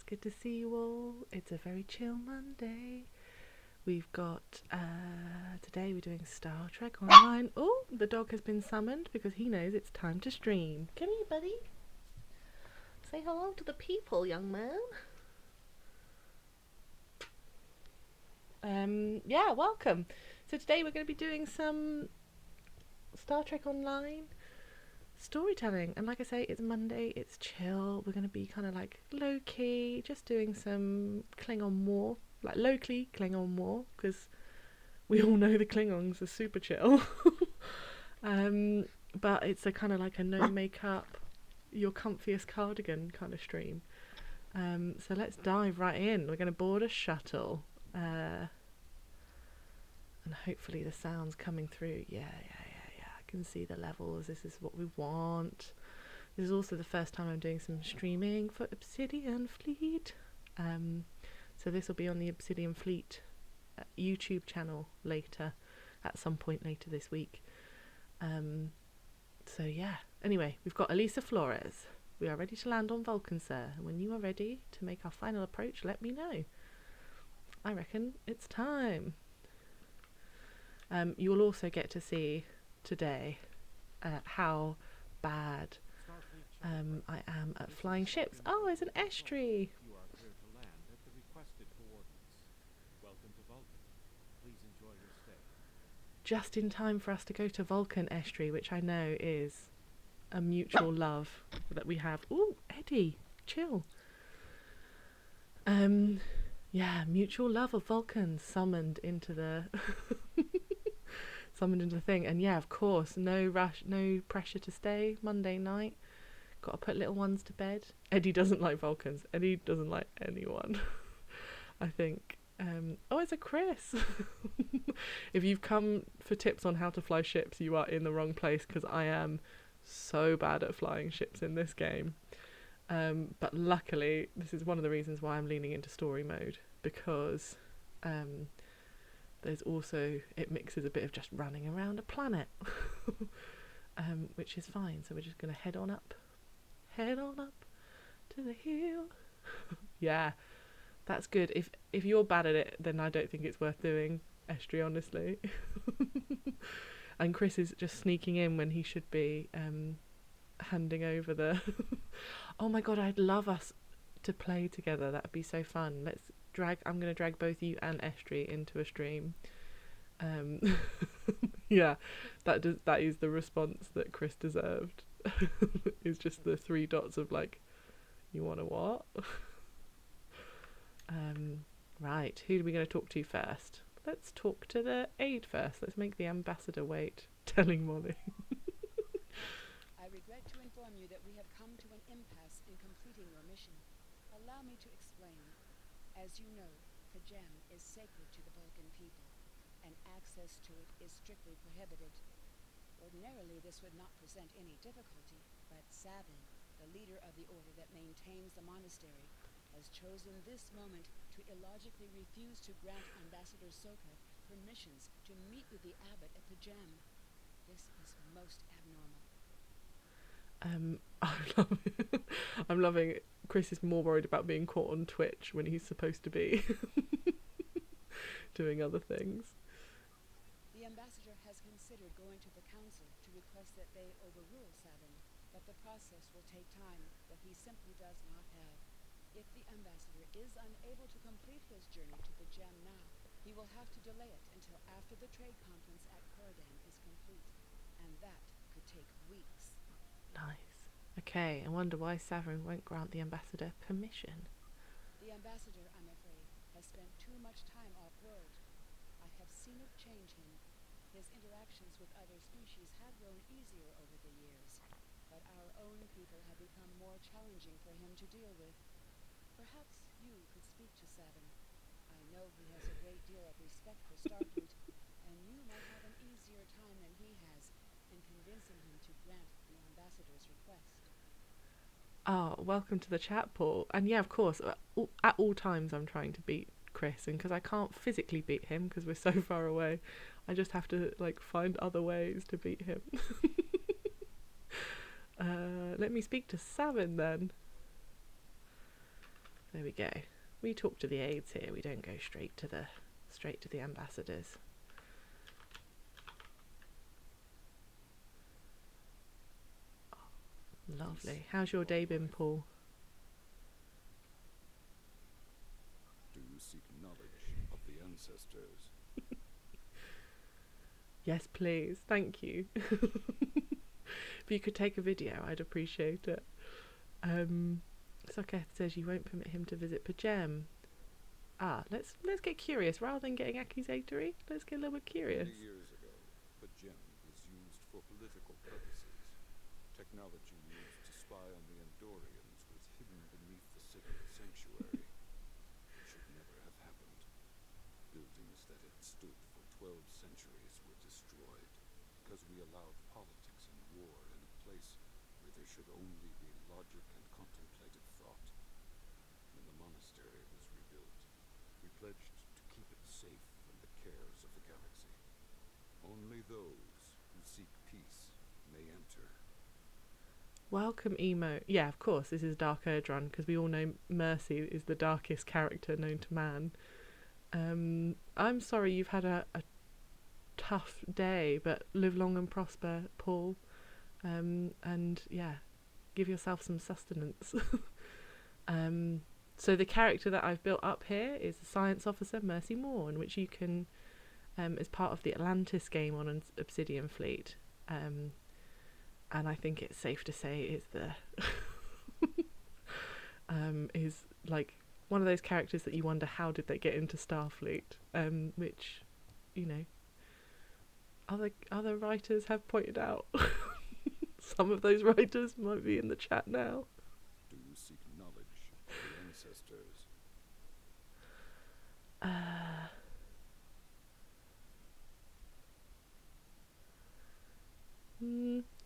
good to see you all. It's a very chill Monday. We've got, today we're doing Star Trek Online. Oh, the dog has been summoned because he knows it's time to stream. Come here, buddy. Say hello to the people, young man. Yeah, welcome. So today we're going to be doing some Star Trek Online storytelling, and like I say, it's Monday, it's chill. We're going to be kind of like low-key, just doing some Klingon war, like locally Klingon war, because we all know the Klingons are super chill. But it's a kind of like a no makeup, your comfiest cardigan kind of stream. So let's dive right in. We're going to board a shuttle, and hopefully the sound's coming through. Yeah, I can see the levels. This is what we want. This is also the first time I'm doing some streaming for Obsidian Fleet. So this will be on the Obsidian Fleet YouTube channel later, at some point later this week. So yeah. Anyway, we've got Elisa Flores. We are ready to land on Vulcan, sir. When you are ready to make our final approach, let me know. I reckon it's time. You will also get to see today how bad I am at flying ships. Oh, there's an estuary. You are clear to land at the requested coordinates. Welcome to Vulcan. Please enjoy your stay. Just in time for us to go to Vulcan estuary, which I know is a mutual love that we have. Ooh, Eddie, chill. Yeah, mutual love of Vulcan summoned into the thing. And yeah, of course, no rush, no pressure to stay Monday night. Got to put little ones to bed. Eddie doesn't like Vulcans. Eddie doesn't like anyone. I think. Oh, it's a Chris. If you've come for tips on how to fly ships, you are in the wrong place, because I am so bad at flying ships in this game. But luckily, this is one of the reasons why I'm leaning into story mode, because there's also, it mixes a bit of just running around a planet, which is fine. So we're just going to head on up to the hill. Yeah, that's good. If you're bad at it, then I don't think it's worth doing estuary, honestly. And Chris is just sneaking in when he should be handing over the oh my god, I'd love us to play together. That'd be so fun. I'm going to drag both you and estuary into a stream. Yeah, that is the response that Chris deserved. Is just the 3 dots of like, you want to what? Right, who are we going to talk to first? Let's talk to the aide first. Let's make the ambassador wait. Telling Molly. I regret to inform you that we have come to an impasse in completing your mission. Allow me to explain. As you know, the gem is sacred to the Vulcan people, and access to it is strictly prohibited. Ordinarily, this would not present any difficulty, but Savin, the leader of the order that maintains the monastery, has chosen this moment to illogically refuse to grant Ambassador Soka permissions to meet with the abbot at the gem. This is most abnormal. I'm loving it. Chris is more worried about being caught on Twitch when he's supposed to be doing other things. The ambassador has considered going to the council to request that they overrule Savin, but the process will take time that he simply does not have. If the ambassador is unable to complete his journey to the gem now, he will have to delay it until after the trade conference at Corridan is complete, and that could take weeks. Nice. Okay, I wonder why Savin won't grant the ambassador permission. The ambassador, I'm afraid, has spent too much time off-world. I have seen it change him. His interactions with other species have grown easier over the years, but our own people have become more challenging for him to deal with. Perhaps you could speak to Savin. I know he has a great deal of respect for Starfleet, and you might have an easier time than he has in convincing him to grant the ambassador's request. Oh, welcome to the chat, Paul. And yeah, of course, at all times I'm trying to beat Chris, and because I can't physically beat him because we're so far away, I just have to like find other ways to beat him. Let me speak to Savin then. There we go. We talk to the aides here. We don't go straight to the ambassadors. Lovely. How's your day been, Paul? Do you seek knowledge of the ancestors? Yes, please. Thank you. If you could take a video, I'd appreciate it. Soketh says you won't permit him to visit Pajem. Let's get curious rather than getting accusatory. Let's get a little bit curious. 20 years ago, Pajem was used for political purposes. Technology used to spy on the Andorians was hidden beneath the sacred sanctuary. It should never have happened. Buildings that had stood for 12 centuries were destroyed because we allowed politics and war in a place where there should only be logic and contemplative thought. When the monastery was rebuilt, we pledged to keep it safe from the cares of the galaxy. Only those who seek peace may enter. Welcome, Emo. Yeah, of course, this is Dark Erdron, because we all know Mercy is the darkest character known to man. I'm sorry you've had a tough day, but live long and prosper, Paul. And yeah, give yourself some sustenance. So the character that I've built up here is the science officer Mercy Morn, which you can, as part of the Atlantis game on Obsidian Fleet. And I think it's safe to say is the is like one of those characters that you wonder how did they get into Starfleet, which, you know, other writers have pointed out. Some of those writers might be in the chat now. Do you seek knowledge of the ancestors?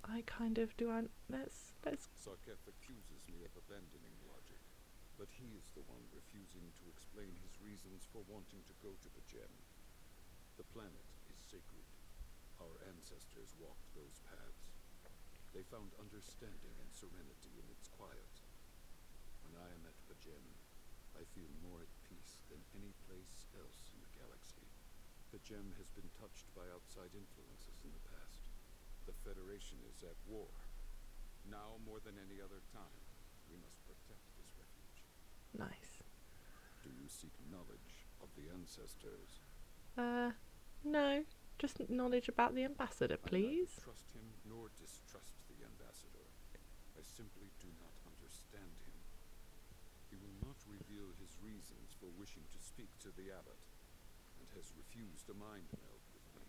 I kind of do. Let's. Soketh accuses me of abandoning logic, but he is the one refusing to explain his reasons for wanting to go to Pajem. The planet is sacred. Our ancestors walked those paths. They found understanding and serenity in its quiet. When I am at Pajem, I feel more at peace than any place else in the galaxy. Pajem has been touched by outside influences in the past. The Federation is at war. Now more than any other time, we must protect this refuge. Nice. Do you seek knowledge of the ancestors? No. Just knowledge about the ambassador, please. I neither trust him nor distrust the ambassador. I simply do not understand him. He will not reveal his reasons for wishing to speak to the abbot, and has refused a mind meld with me.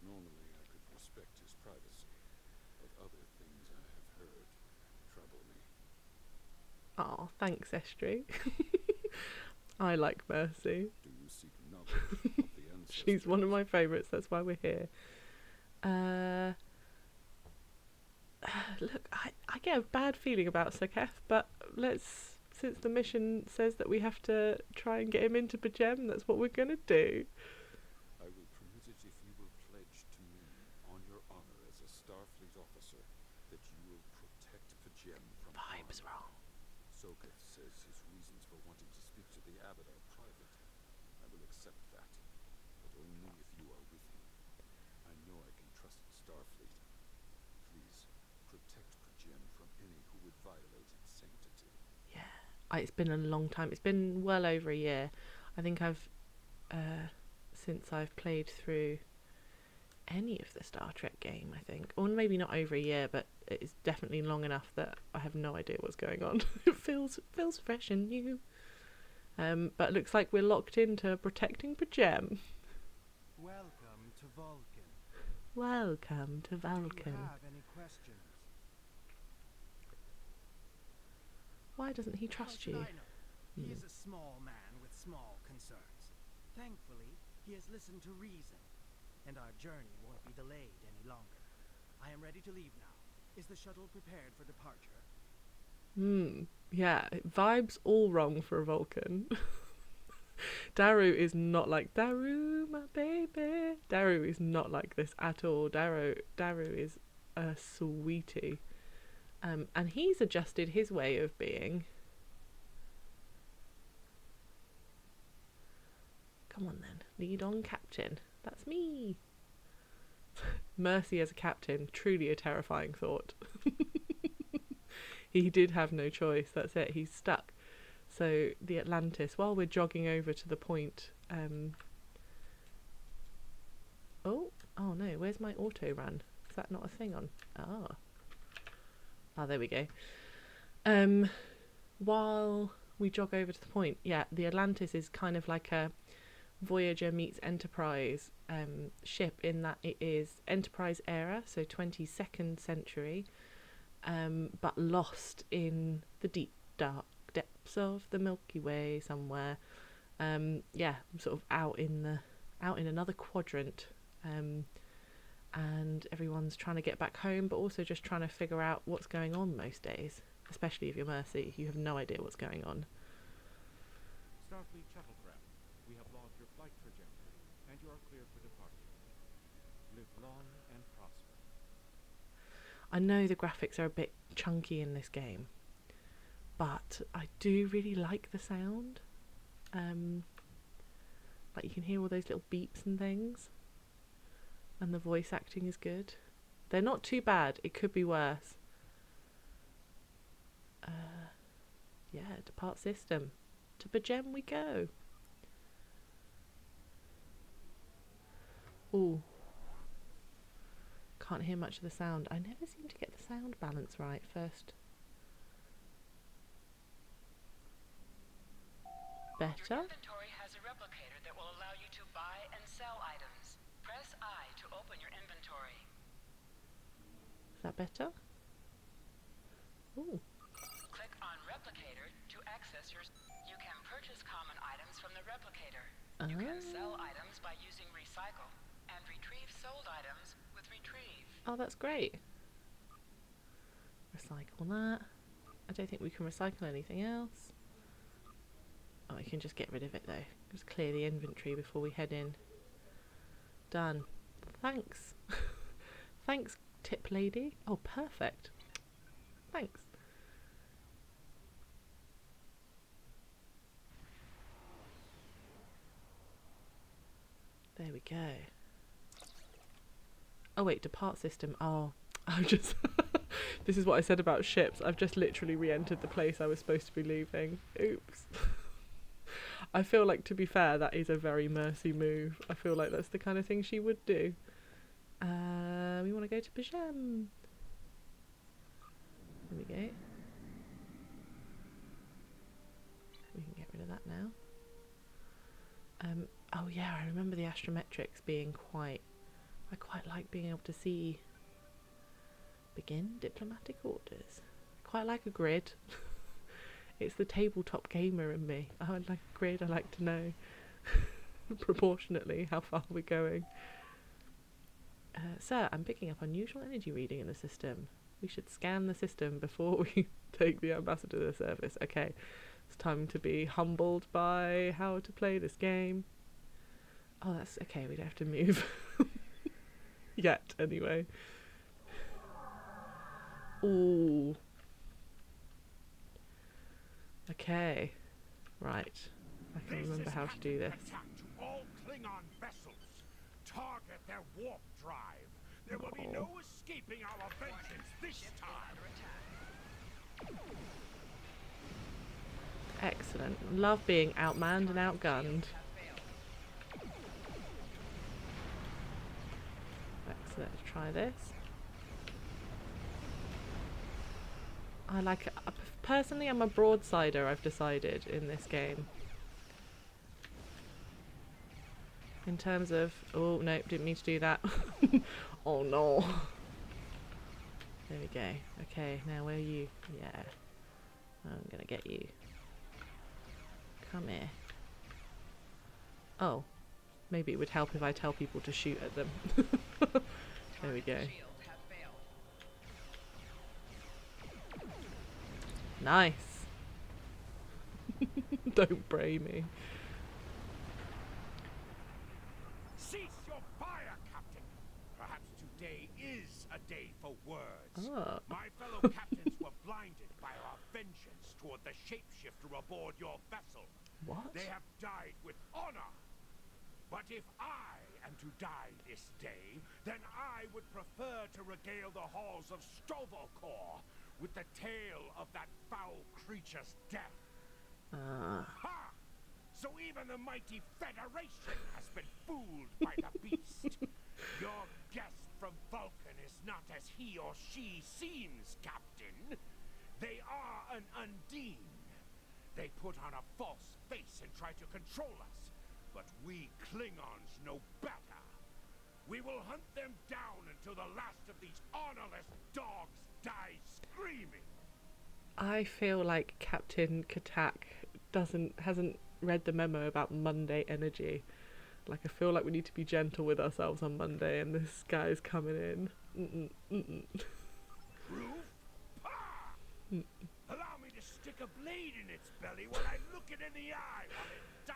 Normally I could respect his privacy, but other things I have heard trouble me. Oh, thanks, Estrie. I like Mercy. Do you seek knowledge of the ancestors? She's one of my favourites, that's why we're here. Look, I get a bad feeling about Soketh, but since the mission says that we have to try and get him into Pajem, that's what we're going to do. I will permit it if you will pledge to me, on your honor as a Starfleet officer, that you will protect Pajem from Vibes harm. wrong. Soketh says his reasons for wanting to speak to the abbot are private. I will accept that, but only if you are with him. I know I can trust Starfleet. Please, protect Pajem from any who would violate its sanctity. Yeah, it's been a long time. It's been well over a year. I think since I've played through any of the Star Trek game, I think. Or maybe not over a year, but it's definitely long enough that I have no idea what's going on. It feels fresh and new. But it looks like we're locked into protecting Pajem. Welcome to Vulcan. Welcome to Do Vulcan. you have any questions? Why doesn't he How trust should you? I know? He is a small man with small concerns. Thankfully, he has listened to reason, and our journey won't be delayed any longer. I am ready to leave now. Is the shuttle prepared for departure? Yeah, vibes all wrong for a Vulcan. Daru is not like Daru, my baby. Daru is not like this at all. Daru is a sweetie. And he's adjusted his way of being. Come on then. Lead on, Captain. That's me. Mercy as a captain, truly a terrifying thought. He did have no choice, that's it, he's stuck. So the Atlantis, while we're jogging over to the point, oh no, where's my auto run? Is that not a thing on? There we go. While we jog over to the point, yeah, the Atlantis is kind of like a Voyager meets Enterprise ship, in that it is Enterprise era, so 22nd century, but lost in the deep dark depths of the Milky Way somewhere. Yeah, sort of out in another quadrant, and everyone's trying to get back home, but also just trying to figure out what's going on most days, especially if you're Mercy. You have no idea what's going on. Starfleet shuttlecraft, we have logged your flight trajectory, and you are cleared for departure. Live long and prosper. I know the graphics are a bit chunky in this game, but I do really like the sound. Like, you can hear all those little beeps and things, and the voice acting is good. They're not too bad. It could be worse. Yeah, depart system. To Bajem we go. Ooh. Can't hear much of the sound. I never seem to get the sound balance right first. Better? Your inventory has a replicator that will allow you to buy and sell items. Press I to open your inventory. Is that better? Ooh. Click on replicator to access your... You can purchase common items from the replicator. You can sell items by using recycle, and retrieve sold items with retrieve. Oh, that's great. Recycle that. I don't think we can recycle anything else. Oh, we can just get rid of it though. Just clear the inventory before we head in. Done. Thanks. Thanks, tip lady. Oh, perfect. Thanks. There we go. Oh wait, depart system. Oh, I've just... This is what I said about ships. I've just literally re-entered the place I was supposed to be leaving. Oops. I feel like, to be fair, that is a very Mercy move. I feel like that's the kind of thing she would do. We want to go to Bajem. There we go. We can get rid of that now. Oh yeah, I remember the astrometrics being quite... I quite like being able to see... Begin diplomatic orders. I quite like a grid. It's the tabletop gamer in me. I like a grid. I like to know proportionately how far we're going. Sir, I'm picking up unusual energy reading in the system. We should scan the system before we take the ambassador to the service. Okay, it's time to be humbled by how to play this game. Oh, that's okay. We don't have to move yet, anyway. Ooh. Okay. Right. I can remember how to do this. Attack to all Klingon vessels. Target their warp drive. There will be no escaping our vengeance this time. Excellent. Love being outmanned and outgunned. Excellent. Let's try this. I like it. Personally, I'm a broadsider, I've decided, in this game. In terms of... Oh, no, didn't mean to do that. Oh, no. There we go. Okay, now where are you? Yeah. I'm gonna get you. Come here. Oh. Maybe it would help if I tell people to shoot at them. There we go. Nice. Don't bray me. Cease your fire, Captain. Perhaps today is a day for words. Ah. My fellow captains were blinded by our vengeance toward the shapeshifter aboard your vessel. What? They have died with honor. But if I am to die this day, then I would prefer to regale the halls of Strovalcor with the tale of that foul creature's death. Ha! So even the mighty Federation has been fooled by the beast. Your guest from Vulcan is not as he or she seems, Captain. They are an Undine. They put on a false face and try to control us. But we Klingons know better. We will hunt them down until the last of these honorless dogs dies screaming. I feel like Captain Katak hasn't read the memo about Monday energy. Like, I feel like we need to be gentle with ourselves on Monday, and this guy's coming in. Proof? Pah! Allow me to stick a blade in its belly while I look it in the eye while it dies.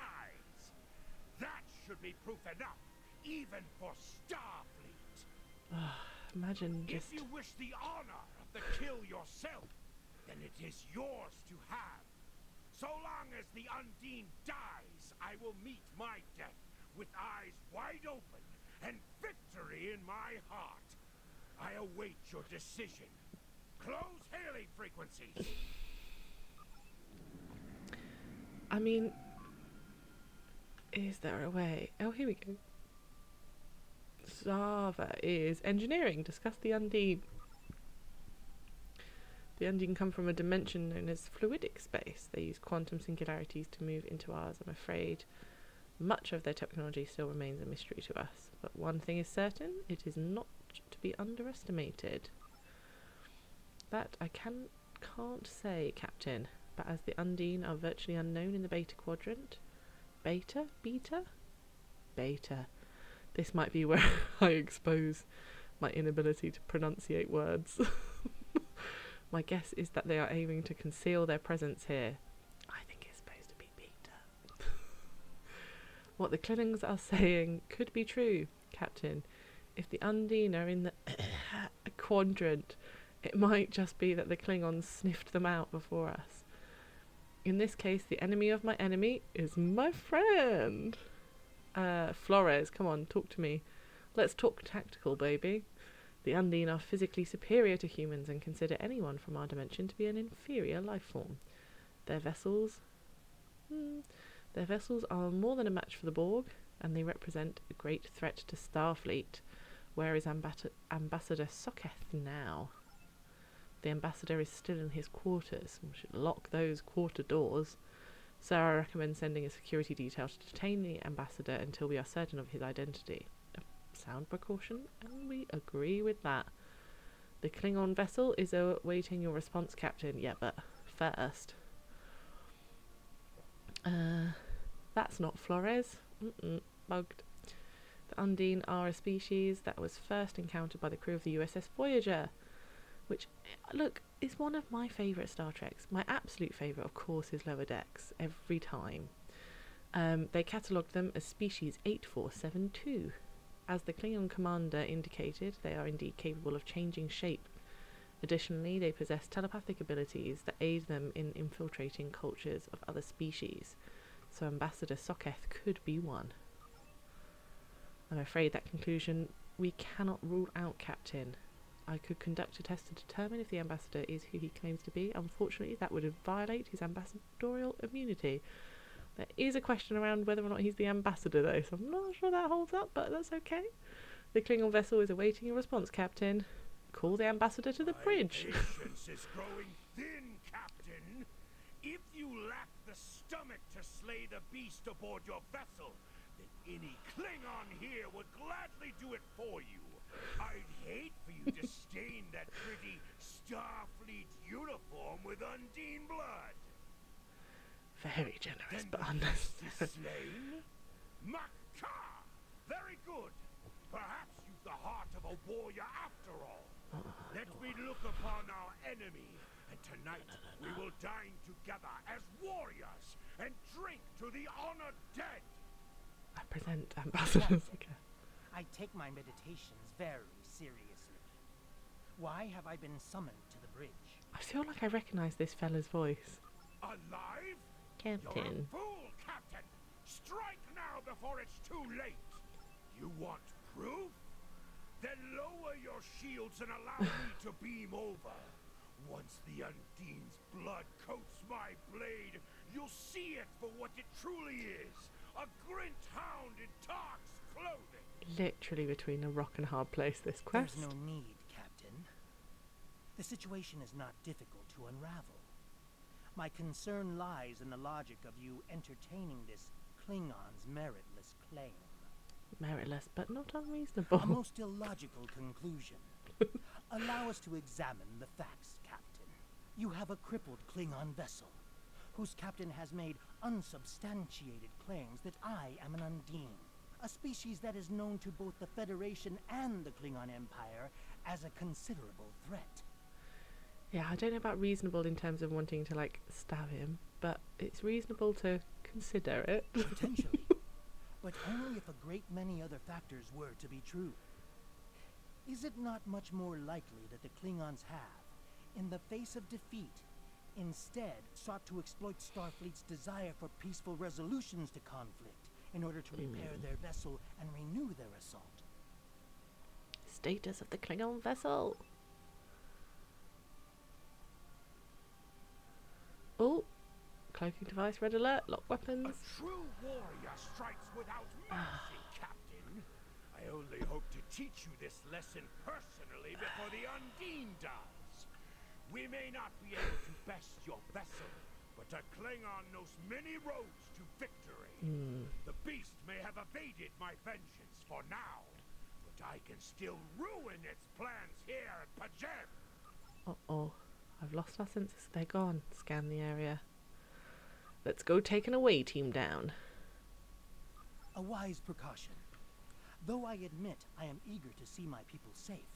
That should be proof enough, even for Starfleet. Imagine just... If you wish the honor of the kill yourself, then it is yours to have. So long as the Undine dies, I will meet my death with eyes wide open and victory in my heart. I await your decision. Close hailing frequencies. I mean, is there a way? Oh, here we go. Zava is engineering. Discuss the Undine. The Undine come from a dimension known as fluidic space. They use quantum singularities to move into ours. I'm afraid much of their technology still remains a mystery to us. But one thing is certain, it is not to be underestimated. That I can't say, Captain. But as the Undine are virtually unknown in the Beta Quadrant... Beta? This might be where I expose my inability to pronunciate words. My guess is that they are aiming to conceal their presence here. I think it's supposed to be Beta. What the Klingons are saying could be true, Captain. If the Undine are in the quadrant, it might just be that the Klingons sniffed them out before us. In this case, the enemy of my enemy is my friend. Flores, come on, talk to me. Let's talk tactical, baby. The Undine are physically superior to humans and consider anyone from our dimension to be an inferior life form. Their vessels are more than a match for the Borg, and they represent a great threat to Starfleet. Where is Ambassador Soketh now? The ambassador is still in his quarters. We should lock those quarter doors. So I recommend sending a security detail to detain the ambassador until we are certain of his identity. A sound precaution, and we agree with that. The Klingon vessel is awaiting your response, Captain. Yeah, but first... that's not Flores. Bugged. The Undine are a species that was first encountered by the crew of the USS Voyager, which, look, is one of my favourite Star Treks. My absolute favourite, of course, is Lower Decks, every time. They catalogued them as species 8472. As the Klingon commander indicated, they are indeed capable of changing shape. Additionally, they possess telepathic abilities that aid them in infiltrating cultures of other species. So Ambassador Soketh could be one. I'm afraid that conclusion we cannot rule out, Captain. I could conduct a test to determine if the ambassador is who he claims to be. Unfortunately, that would violate his ambassadorial immunity. There is a question around whether or not he's the ambassador, though, so I'm not sure that holds up, but that's okay. The Klingon vessel is awaiting a response, Captain. Call the ambassador to the bridge. My patience is growing thin, Captain. If you lack the stomach to slay the beast aboard your vessel, then any Klingon here would gladly do it for you. I'd hate for you to stain that pretty Starfleet uniform with Undine blood. Very generous, Then but the unnecessary. beast is slain? Makar! Very good. Perhaps you've the heart of a warrior after all. Let me look upon our enemy, and tonight we will dine together as warriors and drink to the honored dead. I present Ambassador Soketh. I take my meditations very seriously. Why have I been summoned to the bridge? I feel like I recognise this fella's voice. Alive? You're a Captain. fool, Captain! Strike now before it's too late! You want proof? Then lower your shields and allow me to beam over. Once the Undine's blood coats my blade, you'll see it for what it truly is. A Grint hound in Tark's clothing. Literally between a rock and a hard place, this quest. There's no need, Captain. The situation is not difficult to unravel. My concern lies in the logic of you entertaining this Klingon's meritless claim. Meritless, but not unreasonable. A most illogical conclusion. Allow us to examine the facts, Captain. You have a crippled Klingon vessel, whose captain has made unsubstantiated claims that I am an Undine, a species that is known to both the Federation and the Klingon Empire as a considerable threat. Yeah, I don't know about reasonable in terms of wanting to, like, stab him, but it's reasonable to consider it. Potentially, but only if a great many other factors were to be true. Is it not much more likely that the Klingons have, in the face of defeat, instead sought to exploit Starfleet's desire for peaceful resolutions to conflict in order to repair their vessel and renew their assault? Status of the Klingon vessel. Oh, cloaking device, red alert, lock A weapons. true warrior strikes without mercy, Captain. I only hope to teach you this lesson personally before the Undine does. We may not be able to best your vessel, but a Klingon knows many roads to victory. The beast may have evaded my vengeance for now, but I can still ruin its plans here at Pajem. Uh-oh, I've lost our senses. They're gone. Scan the area. Let's go take an away team down. A wise precaution. Though I admit I am eager to see my people safe,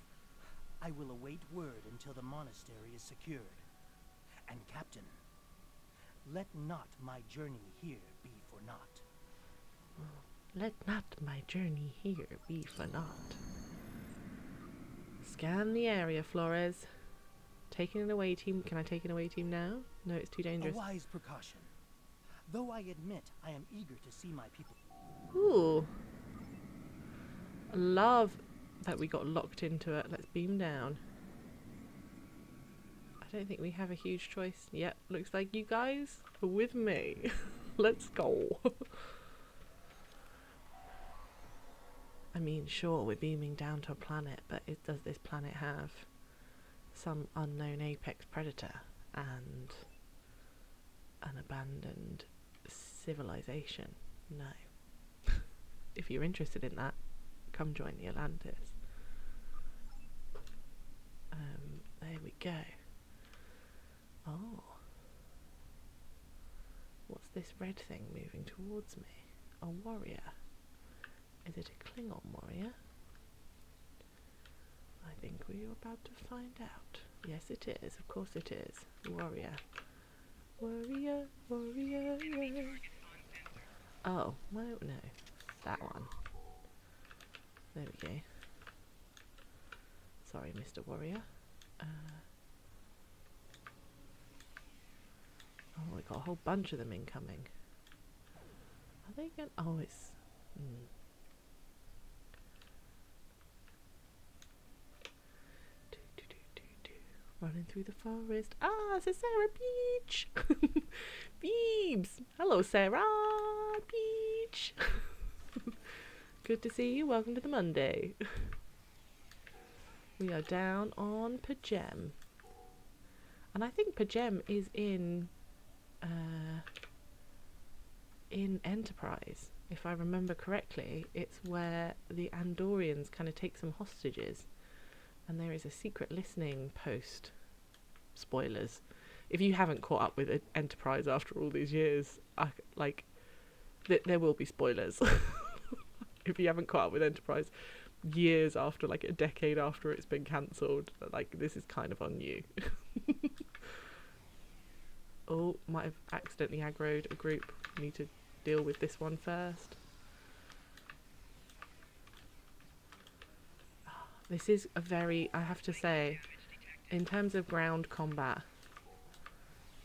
I will await word until the monastery is secured. And Captain, let not my journey here be for naught. Let not my journey here be for naught. Scan the area, Flores. Taking an away team. Can I take an away team now? No, it's too dangerous. A wise precaution. Though I admit I am eager to see my people. Ooh. I love that we got locked into it. Let's beam down. I don't think we have a huge choice. Yep, looks like you guys are with me. Let's go. I mean, sure, we're beaming down to a planet, but does this planet have some unknown apex predator and an abandoned civilization? No. If you're interested in that, come join the Atlantis. There we go. Oh. What's this red thing moving towards me? A warrior. Is it a Klingon warrior? I think we are about to find out. Yes, it is. Of course it is. Warrior. Warrior, warrior, yeah. Oh, well, no. That one. There we go. Sorry, Mr. Warrior. Oh, we got a whole bunch of them incoming. Are they going? Oh, it's. Running through the forest. Ah, it's a Sarah Beach. Pheebs. Hello, Sarah Beach. Good to see you. Welcome to the Monday. We are down on Pajem. And I think Pajem is in Enterprise. If I remember correctly, it's where the Andorians kind of take some hostages. And there is a secret listening post. Spoilers. If you haven't caught up with Enterprise after all these years, there will be spoilers. If you haven't caught up with Enterprise years after, like a decade after it's been cancelled, like, this is kind of on you. Oh, might have accidentally aggroed a group. Need to deal with this one first. This is a very, I have to say, in terms of ground combat,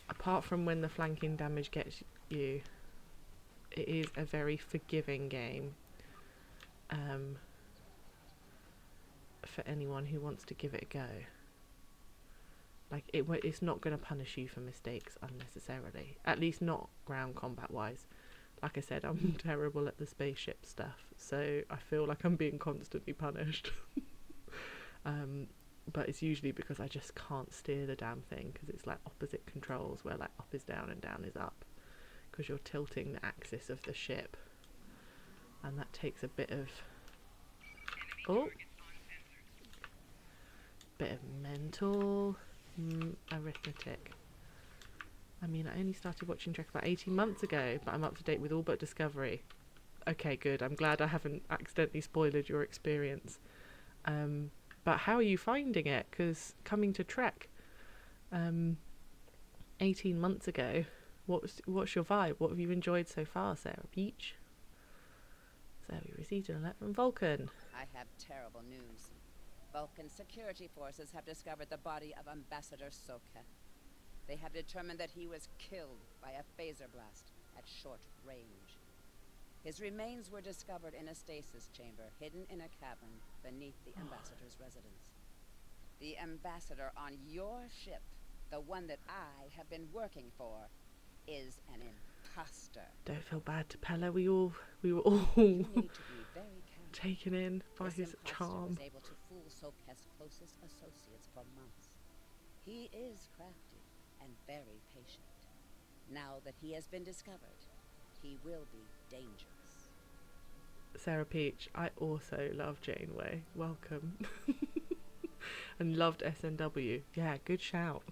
apart from when the flanking damage gets you, it is a very forgiving game. For anyone who wants to give it a go. Like, it's not going to punish you for mistakes unnecessarily. At least not ground combat wise. Like I said, I'm terrible at the spaceship stuff, so I feel like I'm being constantly punished. But it's usually because I just can't steer the damn thing, because it's like opposite controls where like up is down and down is up, because you're tilting the axis of the ship, and that takes a bit of mental arithmetic. I mean, I only started watching Trek about 18 months ago, but I'm up to date with all but Discovery. Okay, good. I'm glad I haven't accidentally spoiled your experience. But how are you finding it? Because coming to Trek 18 months ago, what's your vibe? What have you enjoyed so far, Sarah Peach? So we received an alert from Vulcan. I have terrible news. Vulcan security forces have discovered the body of Ambassador Soka. They have determined that he was killed by a phaser blast at short range. His remains were discovered in a stasis chamber hidden in a cavern beneath the ambassador's residence. The ambassador on your ship, the one that I have been working for, is an imposter. Don't feel bad to Pella. We were all You need to be very careful. taken in by This his imposter charm. was able to fool Soka's closest associates for months. He is crafty and very patient. Now that he has been discovered, he will be dangerous. Sarah Peach, I also love Janeway. Welcome. And loved SNW. Yeah, good shout.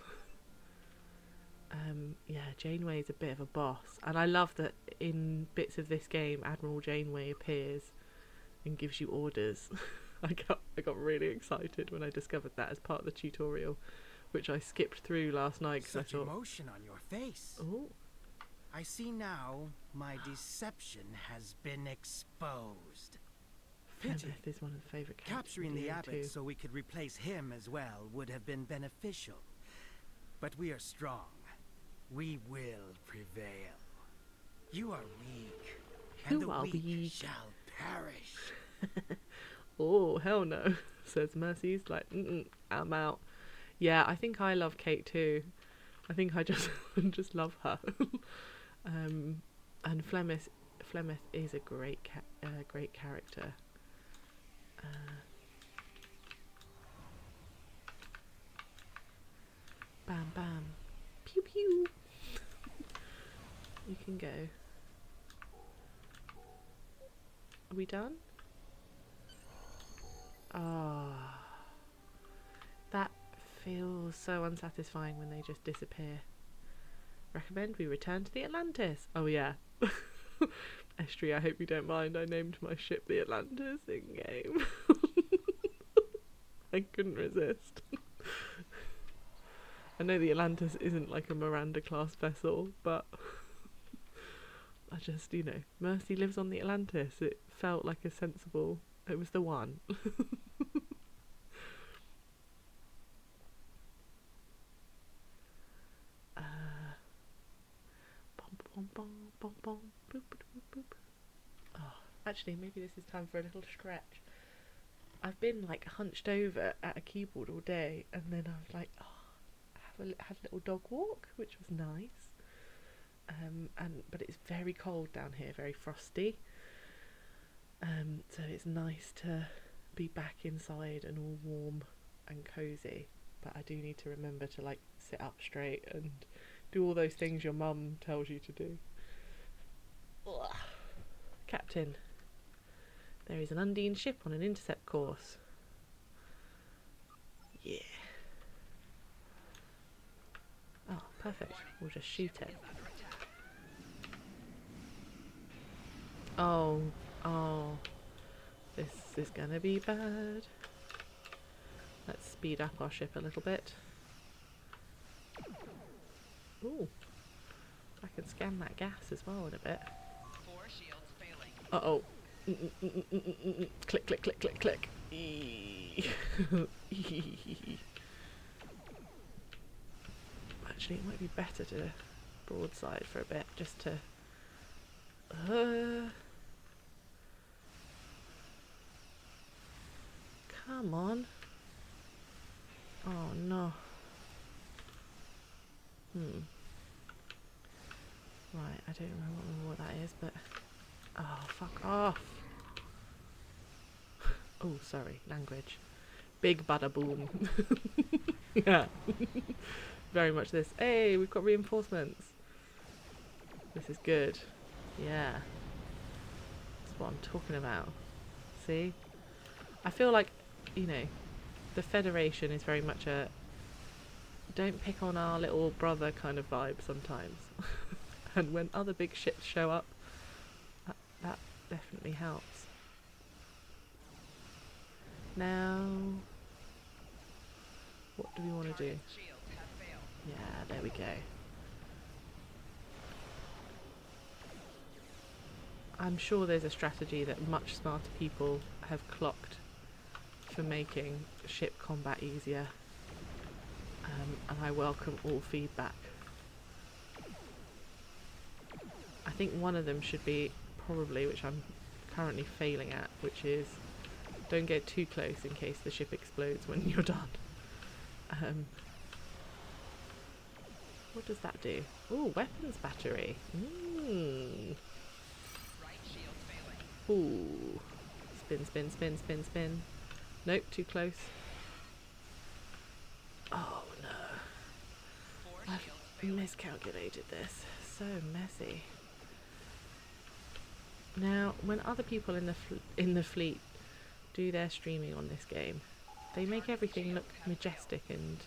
Yeah, Janeway is a bit of a boss, and I love that in bits of this game Admiral Janeway appears and gives you orders. I got really excited when I discovered that as part of the tutorial, which I skipped through last night because I Such thought, emotion on your face. oh, I see now my deception has been exposed. Pity. Flemeth is one of the favourite characters. Capturing in the DO2. abbot so we could replace him as well would have been beneficial. But we are strong. We will prevail. You are weak, and You the are weak weak. shall perish. Oh, hell no, says Mercy's like, I'm out. Yeah, I think I love Kate too. I think I just just love her. And Flemeth is a great character. Bam bam, pew pew. You can go. Are we done? Ah, that feels so unsatisfying when they just disappear. Recommend we return to the Atlantis. Oh yeah. Estrie, I hope you don't mind. I named my ship the Atlantis in game. I couldn't resist. I know the Atlantis isn't like a Miranda class vessel, but I just, Mercy lives on the Atlantis. It felt like a sensible, it was the one. Oh, actually, maybe this is time for a little stretch. I've been like hunched over at a keyboard all day, and then I was like, have a little dog walk, which was nice. But it's very cold down here, very frosty. So it's nice to be back inside and all warm and cozy. But I do need to remember to like sit up straight and do all those things your mum tells you to do. Ugh. Captain, there is an Undine ship on an intercept course. Yeah. Oh, perfect. We'll just shoot it. Oh, this is gonna be bad. Let's speed up our ship a little bit. Ooh, I can scan that gas as well in a bit. Uh-oh. Click, click, click, click, click. Actually, it might be better to broadside for a bit, just to Come on. Oh no. Right, I don't remember what that is, but... Oh, fuck off. Oh, sorry, language. Big bada boom. Yeah. Very much this. Hey, we've got reinforcements. This is good. Yeah. That's what I'm talking about. See? I feel like, you know, the Federation is very much a don't pick on our little brother kind of vibe sometimes. And when other big ships show up, that definitely helps. Now, what do we want to do? Yeah, there we go. I'm sure there's a strategy that much smarter people have clocked for making ship combat easier, and I welcome all feedback. I think one of them should be probably, which I'm currently failing at, which is don't get too close in case the ship explodes when you're done. What does that do? Ooh, weapons battery. Ooh. Spin, spin, spin, spin, spin. Nope, too close. Oh no. I've miscalculated this. So messy. Now, when other people in the fleet do their streaming on this game, they make everything look majestic and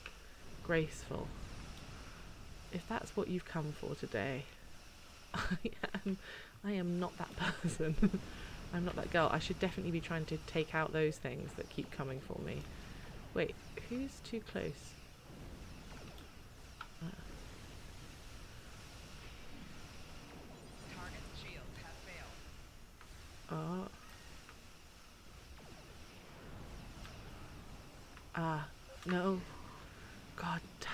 graceful. If that's what you've come for today, I am not that person. I'm not that girl. I should definitely be trying to take out those things that keep coming for me. Wait, who's too close? Oh. No. God damn.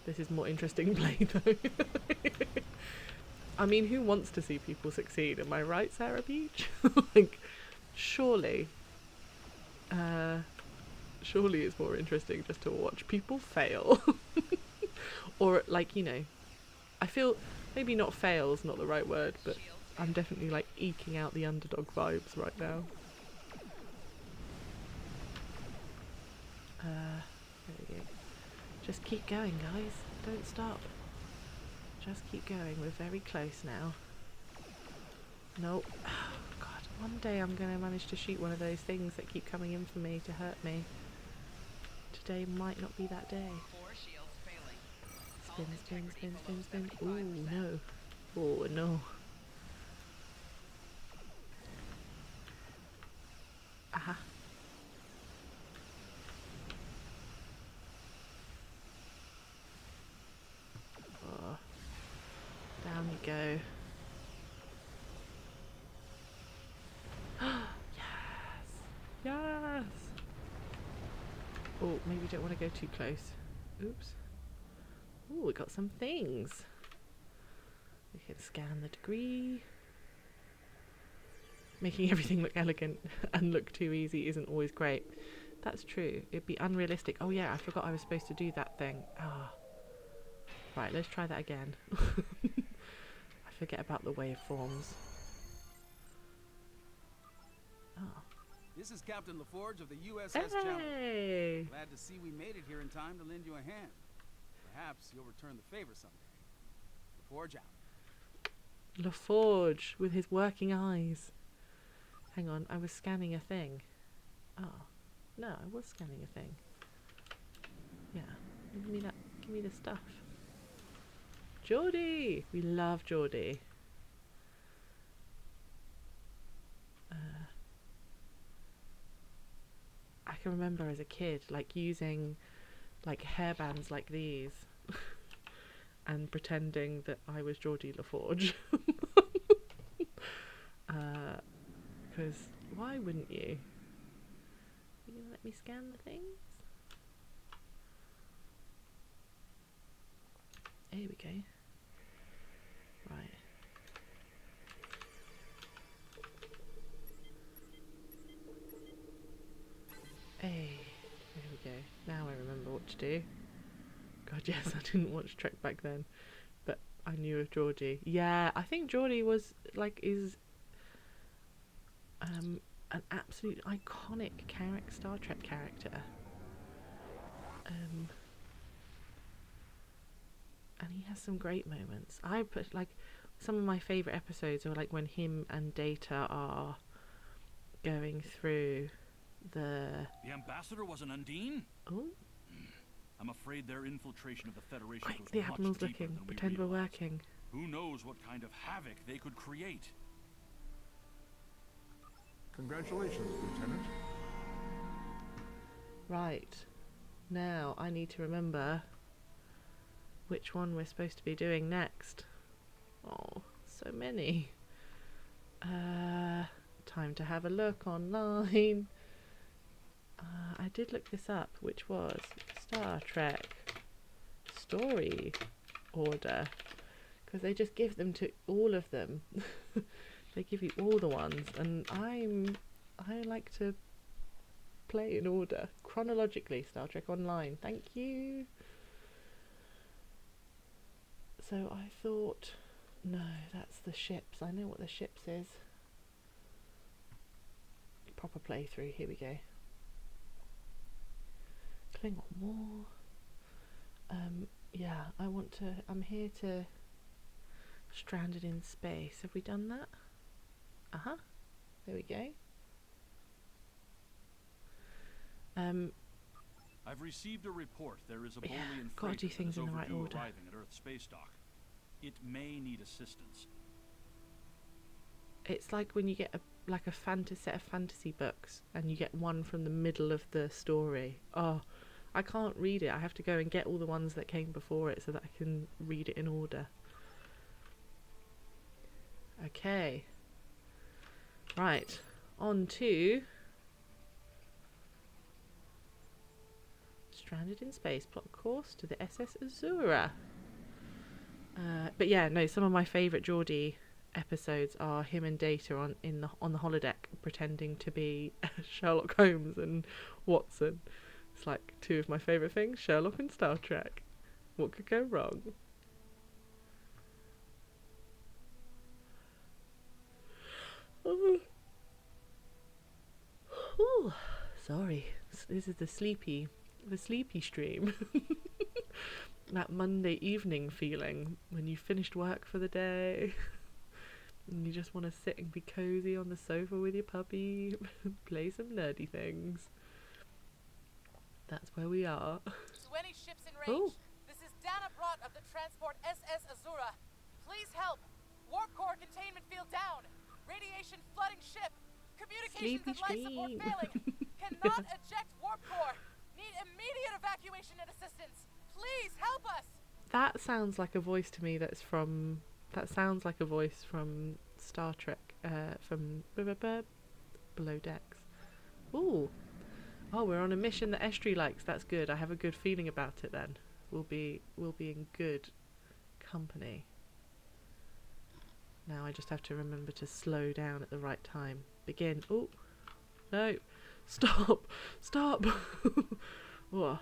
This is more interesting play though. I mean, who wants to see people succeed? Am I right, Sarah Beach? Like, surely it's more interesting just to watch people fail. Or, like, you know, I feel maybe not fail's not the right word, but I'm definitely, like, eking out the underdog vibes right now. There we go. Just keep going, guys. Don't stop. Just keep going. We're very close now. Nope. Oh, God. One day I'm going to manage to shoot one of those things that keep coming in for me to hurt me. Today might not be that day. Spin, spin, spin, spin, spin. Ooh, no. Oh, no. Aha. Oh. Down you go. Yes! Yes! Oh, maybe don't want to go too close. Oops. Oh, we got some things. We can scan the degree. Making everything look elegant and look too easy isn't always great. That's true. It'd be unrealistic. Oh yeah, I forgot I was supposed to do that thing. Ah. Right, let's try that again. I forget about the waveforms. Oh. This is Captain LaForge of the USS Hey! Challenge. Glad to see we made it here in time to lend you a hand. Perhaps you'll return the favor someday. LaForge out. LaForge with his working eyes. Hang on, I was scanning a thing. Oh. No, I was scanning a thing. Yeah. Give me that. Give me the stuff. Geordie! We love Geordie. I can remember as a kid, like, using, like, hairbands like these and pretending that I was Geordie LaForge. Because why wouldn't you? You gonna let me scan the things? Here we go. Right. Hey, there we go. Now I remember what to do. God, yes, I didn't watch Trek back then, but I knew of Geordi. Yeah, I think Geordi was is an absolute iconic Star Trek character. And he has some great moments. I put some of my favourite episodes are when him and Data are going through the ambassador was an Undine? oh I'm afraid their infiltration of the Federation quick, goes the much Admiral's deeper looking. than we Pretend we're realize. working. Who knows what kind of havoc they could create? Congratulations, Lieutenant. Right. Now I need to remember which one we're supposed to be doing next. Oh, so many. Time to have a look online. I did look this up, which was Star Trek Story Order, because they just give them to all of them. They give you all the ones, and I like to play in order chronologically. Star Trek Online, thank you. So I thought, no, that's the ships. I know what the ships is. Proper playthrough. Here we go. Klingon War. Yeah, I'm here to Stranded in Space. Have we done that? There we go. I've received a report. There is a Yeah, Bolian gotta do freighter that things is in the right overdue order. arriving at Earth space dock. It may need assistance. It's like when you get a set of fantasy books and you get one from the middle of the story. Oh, I can't read it. I have to go and get all the ones that came before it so that I can read it in order. Okay. Right. On to Stranded in Space. Plot course to the SS Azura. But yeah, no, some of my favourite Geordie episodes are him and Data on the holodeck pretending to be Sherlock Holmes and Watson. It's like two of my favourite things, Sherlock and Star Trek. What could go wrong? Oh, sorry. This is the sleepy stream. That Monday evening feeling when you finished work for the day and you just want to sit and be cozy on the sofa with your puppy, play some nerdy things. That's where we are. 20 ships in range. Oh. This is Dana Brott of the transport SS Azura. Please help. Warp core containment field down. Radiation flooding ship. Communications Sleepy and life support stream. failing. Cannot eject warp core. Need immediate evacuation and assistance. Please help us. That sounds like a voice to me that sounds like a voice from Star Trek, from Below Decks. Ooh. Oh, we're on a mission that Estrie likes. That's good. I have a good feeling about it then. We'll be in good company. Now I just have to remember to slow down at the right time. Begin. Oh. No. Stop. Whoa.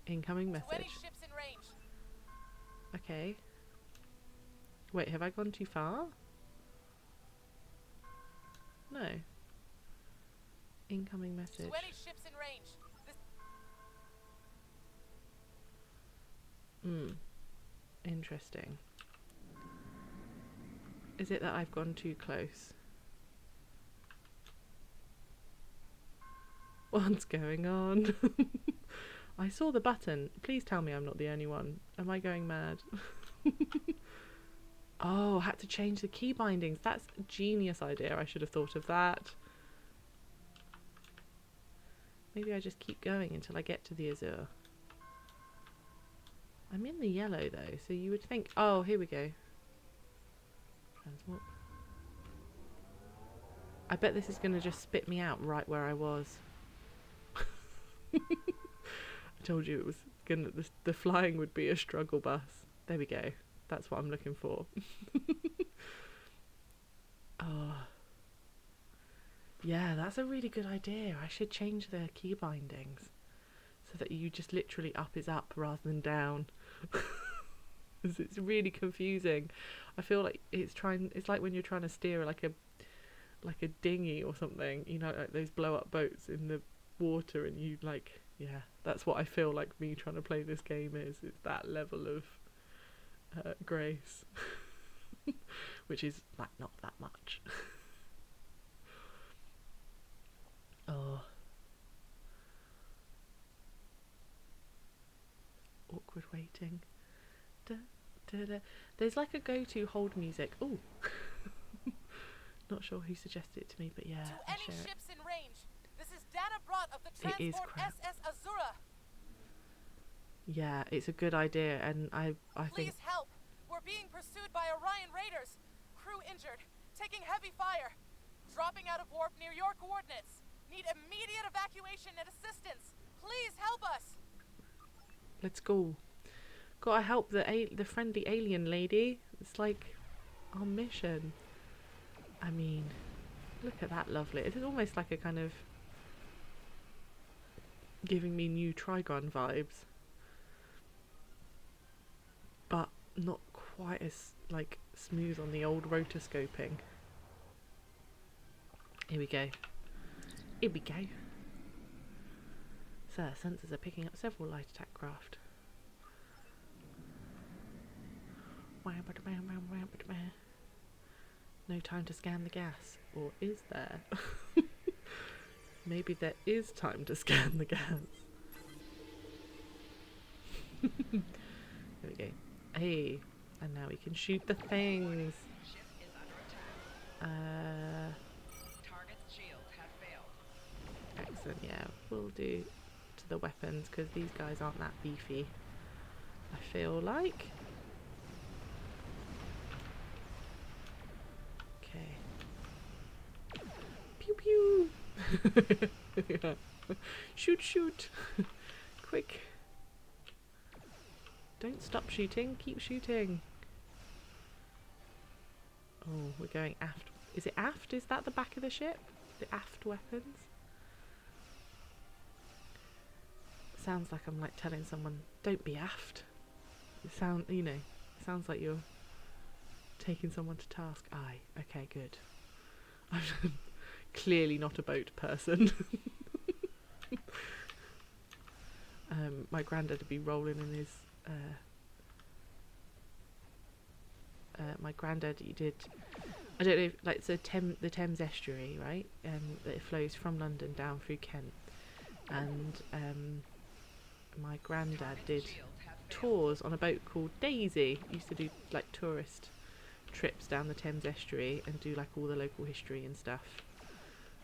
Incoming 20 message. ships in range. Okay. Wait, have I gone too far? No. Incoming message. 20 ships in range. This Interesting. Is it that I've gone too close? What's going on? I saw the button. Please tell me I'm not the only one. Am I going mad? Oh, had to change the key bindings. That's a genius idea. I should have thought of that. Maybe I just keep going until I get to the Azure. I'm in the yellow though, so you would think... Oh, here we go. Transport. I bet this is going to just spit me out right where I was. I told you it was gonna... The flying would be a struggle bus. There we go. That's what I'm looking for. Oh. Yeah, that's a really good idea. I should change the key bindings so that you just literally up is up rather than down. 'Cause it's really confusing. I feel like it's like when you're trying to steer like a dinghy or something, you know, like those blow up boats in the water, and you like, yeah, that's what I feel like me trying to play this game is. It's that level of grace, which is like not that much. Oh, awkward waiting. Da, da, da. There's like a go-to hold music. Oh, not sure who suggested it to me, but yeah, To I any share it. ships in range, this is Dana Brott of the It is transport crap. SS Azura. Yeah, it's a good idea, and I think Please help. We're being pursued by Orion raiders. Crew injured, taking heavy fire. Dropping out of warp near your coordinates. Need immediate evacuation and assistance. Please help us. let's go. Gotta help the friendly alien lady. It's like our mission. I mean, look at that, lovely. It's almost like a kind of giving me new Trigon vibes, but not quite as like smooth on the old rotoscoping. Here we go. Here we go. So, sensors are picking up several light attack craft. No time to scan the gas. Or is there? Maybe there is time to scan the gas. There we go. Hey, and now we can shoot the things. Ship is under attack. Target's shields have failed. Excellent, yeah. We'll do to the weapons because these guys aren't that beefy, I feel like. Okay. Pew pew! Yeah. Shoot, shoot! Quick! Don't stop shooting, keep shooting. Oh, we're going aft. Is it aft? Is that the back of the ship? The aft weapons? Sounds like I'm like telling someone, don't be aft. It sounds like you're taking someone to task. Aye, okay, good. I'm clearly not a boat person. My granddad would be rolling in his my granddad, he did, I don't know if, like, so the Thames estuary, right, that it flows from London down through Kent, and my granddad did tours on a boat called Daisy. Used to do like tourist trips down the Thames estuary and do like all the local history and stuff.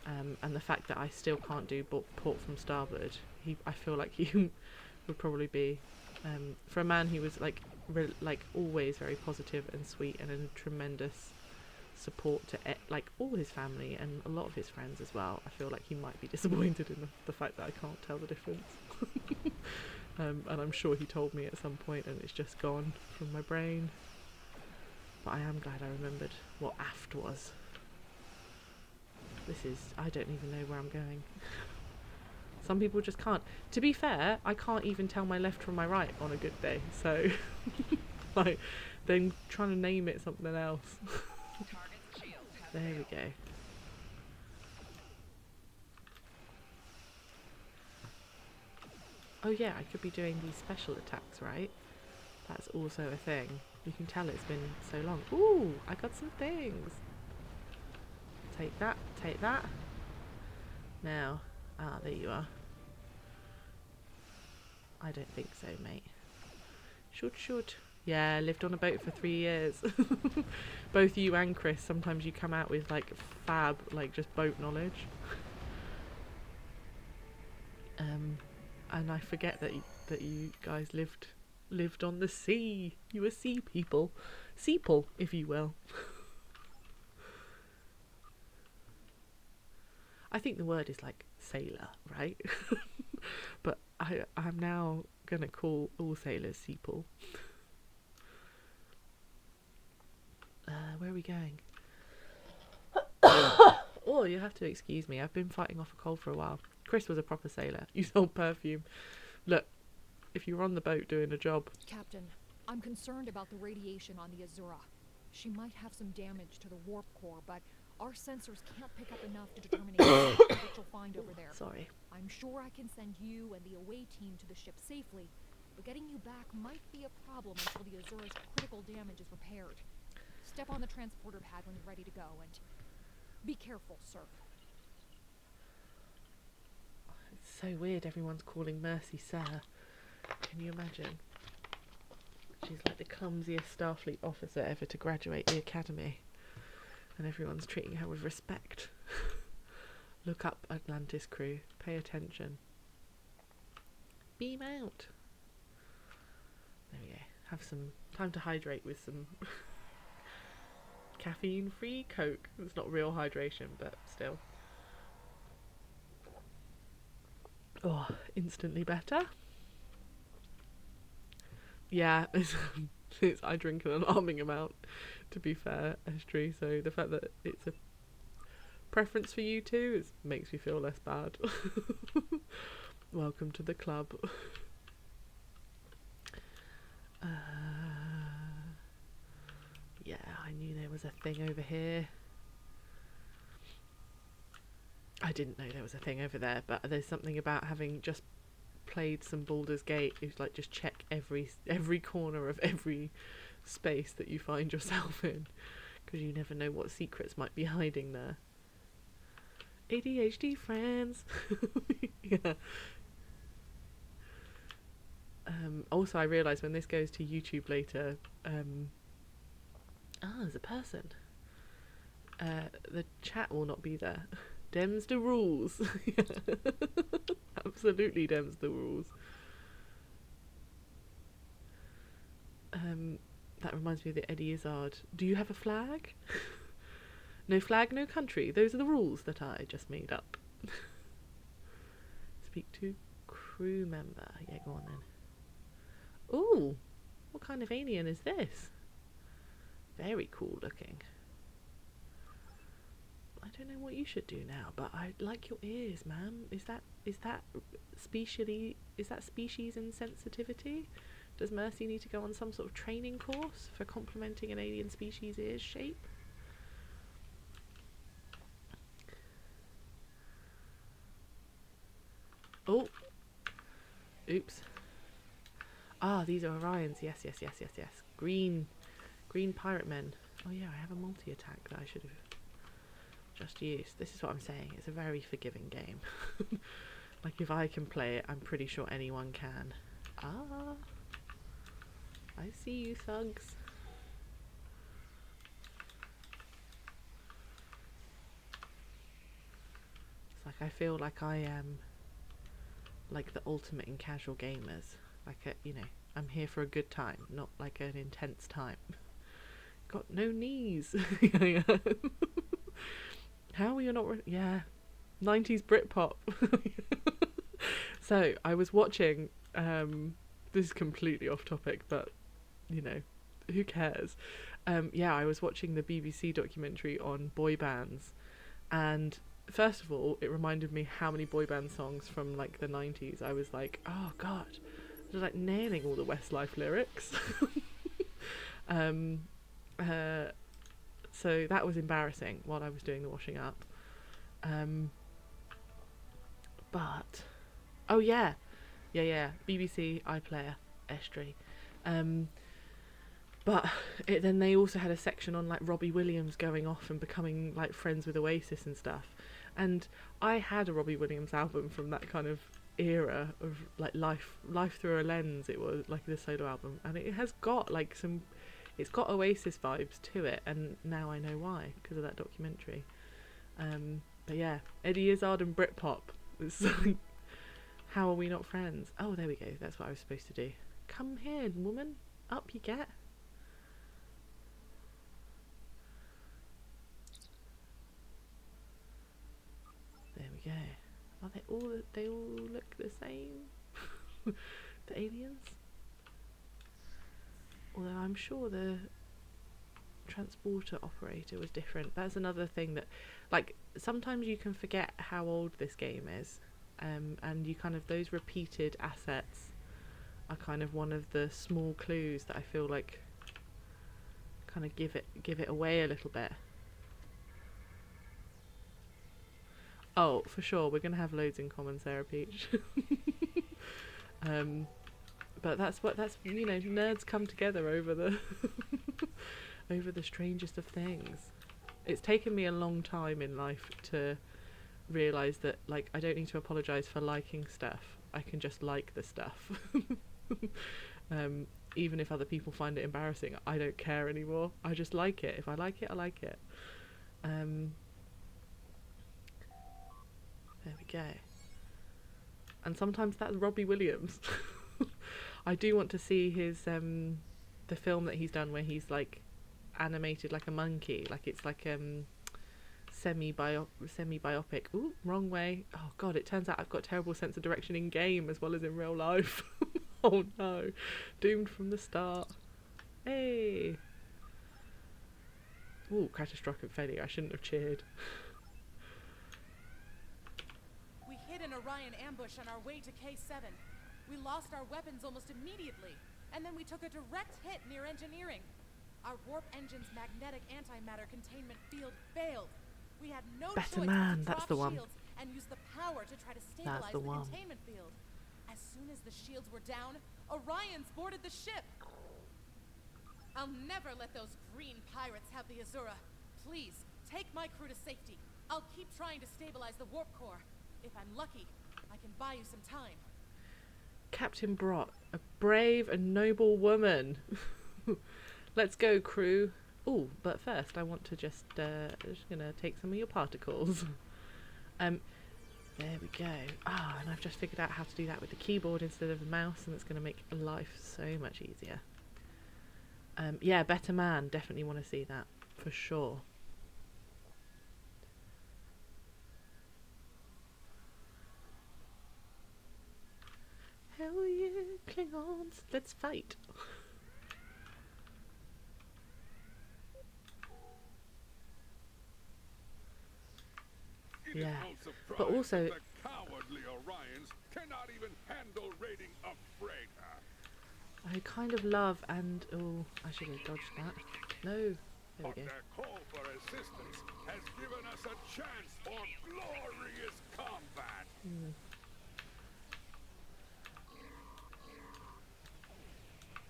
And the fact that I still can't do port from starboard, I feel like he would probably be, for a man who was like always very positive and sweet and a tremendous support to like all his family and a lot of his friends as well. I feel like he might be disappointed in the fact that I can't tell the difference. And I'm sure he told me at some point and it's just gone from my brain. But I am glad I remembered what aft was. I don't even know where I'm going. Some people just can't. To be fair, I can't even tell my left from my right on a good day. So, like, then trying to name it something else. There we go. Oh yeah, I could be doing these special attacks, right? That's also a thing. You can tell it's been so long. Ooh, I got some things. Take that, take that. Now, there you are. I don't think so, mate. Shoot. Yeah, lived on a boat for 3 years. Both you and Chris, sometimes you come out with like fab, like just boat knowledge. And I forget that you guys lived on the sea. You were sea people. Seaple, if you will. I think the word is like sailor, right? But I'm now gonna call all sailors seaple. Where are we going? Or you have to excuse me, I've been fighting off a cold for a while. Chris was a proper sailor. You sold perfume. Look, if you were on the boat doing a job. Captain, I'm concerned about the radiation on the Azura. She might have some damage to the warp core, but our sensors can't pick up enough to determine exactly what you'll find over there. Sorry. I'm sure I can send you and the away team to the ship safely, but getting you back might be a problem until the Azura's critical damage is repaired. Step on the transporter pad when you're ready to go, and be careful, sir. It's so weird everyone's calling Mercy Sir. Can you imagine? She's like the clumsiest Starfleet officer ever to graduate the academy. And everyone's treating her with respect. Look up, Atlantis crew. Pay attention. Beam out. There we go. Have some time to hydrate with some caffeine-free Coke. It's not real hydration, but still. Oh, instantly better. Yeah, I drink an alarming amount, to be fair, Estrie, so the fact that it's a preference for you too makes me feel less bad. Welcome to the club. Yeah, I knew there was a thing over here. I didn't know there was a thing over there, but there's something about having just played some Baldur's Gate. It's like just check every corner of every space that you find yourself in, because you never know what secrets might be hiding there. ADHD friends. Yeah. Also, I realised when this goes to YouTube later, there's a person. The chat will not be there. Dems the rules. Absolutely dems the rules. That reminds me of the Eddie Izzard. Do you have a flag? No flag, no country. Those are the rules that I just made up. Speak to crew member. Yeah, go on then. Ooh, what kind of alien is this? Very cool looking. I don't know what you should do now, but I like your ears, ma'am. Is that species insensitivity? Does Mercy need to go on some sort of training course for complementing an alien species' ears shape? Oh, oops. Ah, these are Orions. Yes. Green pirate men. Oh yeah, I have a multi-attack that I should have just used. This is what I'm saying. It's a very forgiving game. Like, if I can play it, I'm pretty sure anyone can. Ah, I see you, thugs. It's like I feel like I am like the ultimate in casual gamers. Like, I'm here for a good time, not like an intense time. Got no knees. How are you not? Yeah, 90s Britpop. So I was watching. This is completely off topic, but who cares? Yeah, I was watching the BBC documentary on boy bands, and first of all, it reminded me how many boy band songs from like the 90s. I was like, oh god, I was like nailing all the Westlife lyrics. So that was embarrassing while I was doing the washing up. But oh yeah, BBC iPlayer Estrie. But then they also had a section on like Robbie Williams going off and becoming like friends with Oasis and stuff. And I had a Robbie Williams album from that kind of era of like Life Through a Lens. It was like the solo album, and it has got like it's got Oasis vibes to it, and now I know why, because of that documentary. But yeah, Eddie Izzard and Britpop. It's like, how are we not friends? Oh, there we go. That's what I was supposed to do. Come here, woman. Up you get. There we go. Are they all look the same? The aliens? Although I'm sure the transporter operator was different. That's another thing that like sometimes you can forget how old this game is, and you kind of, those repeated assets are kind of one of the small clues that I feel like kind of give it away a little bit. Oh, for sure, we're gonna have loads in common, Sarah Peach. But that's you know, nerds come together over the over the strangest of things. It's taken me a long time in life to realise that, like, I don't need to apologise for liking stuff. I can just like the stuff. Even if other people find it embarrassing, I don't care anymore. I just like it. If I like it, I like it. There we go. And sometimes that's Robbie Williams. I do want to see his the film that he's done where he's like animated like a monkey, like it's like semi-biopic. Ooh, wrong way. Oh god, it turns out I've got terrible sense of direction in game as well as in real life. Oh no, doomed from the start. Hey. Ooh, catastrophic failure. I shouldn't have cheered. We hit an Orion ambush on our way to K7. We lost our weapons almost immediately, and then we took a direct hit near engineering. Our warp engine's magnetic antimatter containment field failed. We had no choice but to drop shields and use the power to try to stabilize the containment field. As soon as the shields were down, Orions boarded the ship. I'll never let those green pirates have the Azura. Please, take my crew to safety. I'll keep trying to stabilize the warp core. If I'm lucky, I can buy you some time. Captain Brott, a brave and noble woman. Let's go, crew. Oh, but first I want to just gonna take some of your particles. There we go. Ah, and I've just figured out how to do that with the keyboard instead of the mouse, and it's gonna make life so much easier. Yeah, Better Man, definitely want to see that for sure. Hell yeah, Klingons, let's fight. Yeah, but also the cowardly Orions cannot even handle raiding a freighter. I kind of love, and oh, I should have dodged that. No, there we go. Their call for assistance has given us a chance for glorious combat.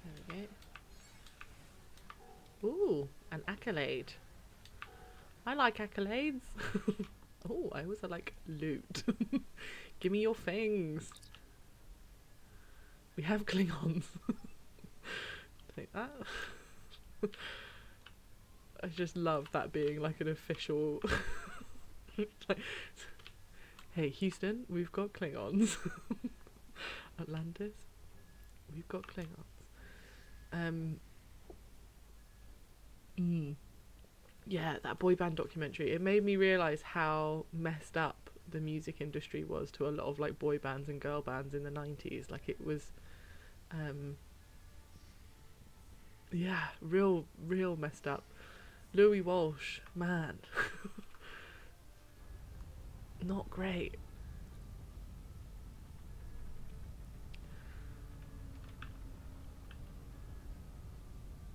There we go. Ooh, an accolade. I like accolades. Oh, I also like loot. Give me your things. We have Klingons. Take that. I just love that being like an official. Like, hey, Houston, we've got Klingons. Atlantis, we've got Klingons. Yeah, that boy band documentary, it made me realise how messed up the music industry was to a lot of like boy bands and girl bands in the 90s. Like it was yeah, real messed up. Louis Walsh, man. Not great.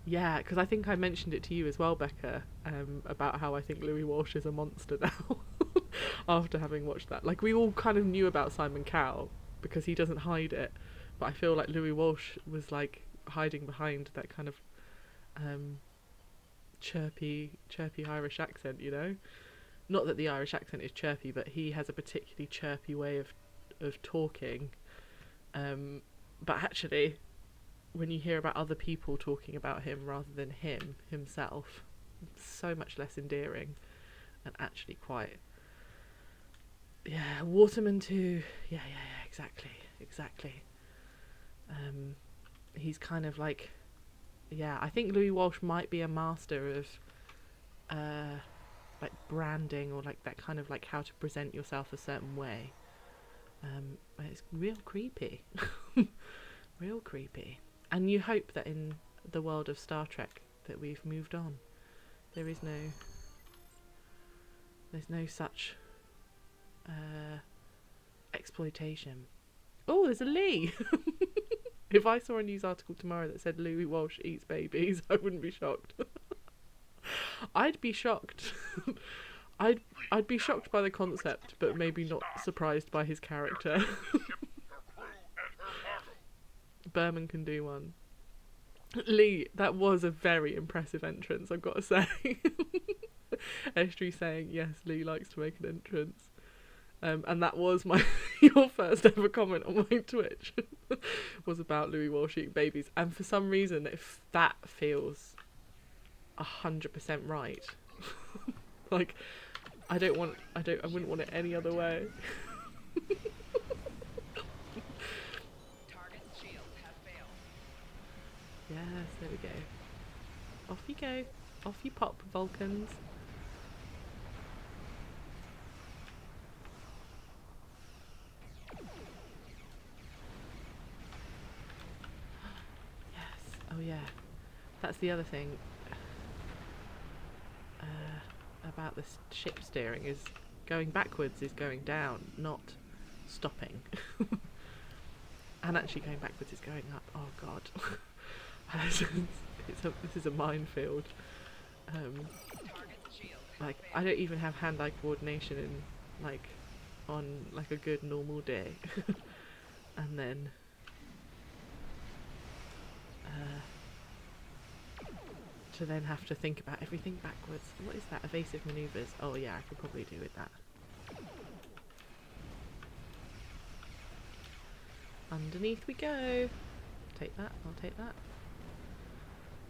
Yeah, because I think I mentioned it to you as well, Becca, about how I think Louis Walsh is a monster now. After having watched that, like we all kind of knew about Simon Cowell because he doesn't hide it, but I feel like Louis Walsh was like hiding behind that kind of chirpy Irish accent, you know. Not that the Irish accent is chirpy, but he has a particularly chirpy way of talking. But actually, when you hear about other people talking about him rather than himself, so much less endearing and actually quite, yeah, Waterman too. Yeah, exactly. He's kind of like, yeah, I think Louis Walsh might be a master of like branding, or like that kind of like how to present yourself a certain way. It's real creepy. Real creepy. And you hope that in the world of Star Trek that we've moved on. There is no There's no such exploitation. Oh, there's a Lee. If I saw a news article tomorrow that said Louis Walsh eats babies, I wouldn't be shocked. I'd be shocked. I'd be shocked by the concept, but maybe not surprised by his character. Berman can do one. Lee, that was a very impressive entrance, I've got to say. Estrie saying, yes, Lee likes to make an entrance. And that was your first ever comment on my Twitch. Was about Louis Walsh eating babies. And for some reason, if that feels 100% right. Like, I wouldn't want it any other way. Target's shields have failed. Yes, there we go. Off you go. Off you pop, Vulcans. Yes. Oh yeah. That's the other thing about the ship steering, is going backwards is going down, not stopping. And actually going backwards is going up. Oh god. This is a minefield. Like, I don't even have hand-eye coordination in, like, on like a good normal day. And then to then have to think about everything backwards. What is that? Evasive maneuvers. Oh yeah, I could probably do with that. Underneath we go. Take that. I'll take that.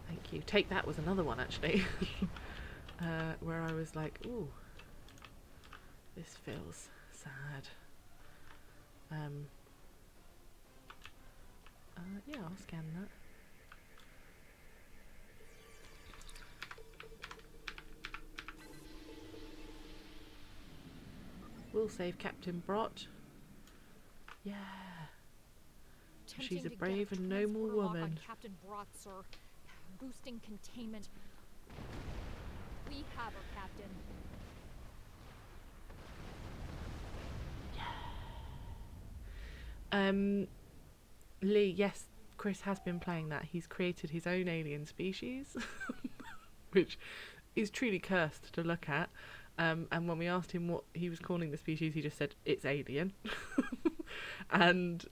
Thank you. Take that was another one, actually. Where I was like, ooh, this feels sad. Yeah, I'll scan that. We'll save Captain Brott. Yeah. She's a brave and noble woman. On Captain Brott, sir. Boosting containment. We have her, Captain. Lee, yes, Chris has been playing that. He's created his own alien species, which is truly cursed to look at. And when we asked him what he was calling the species, he just said, it's alien. And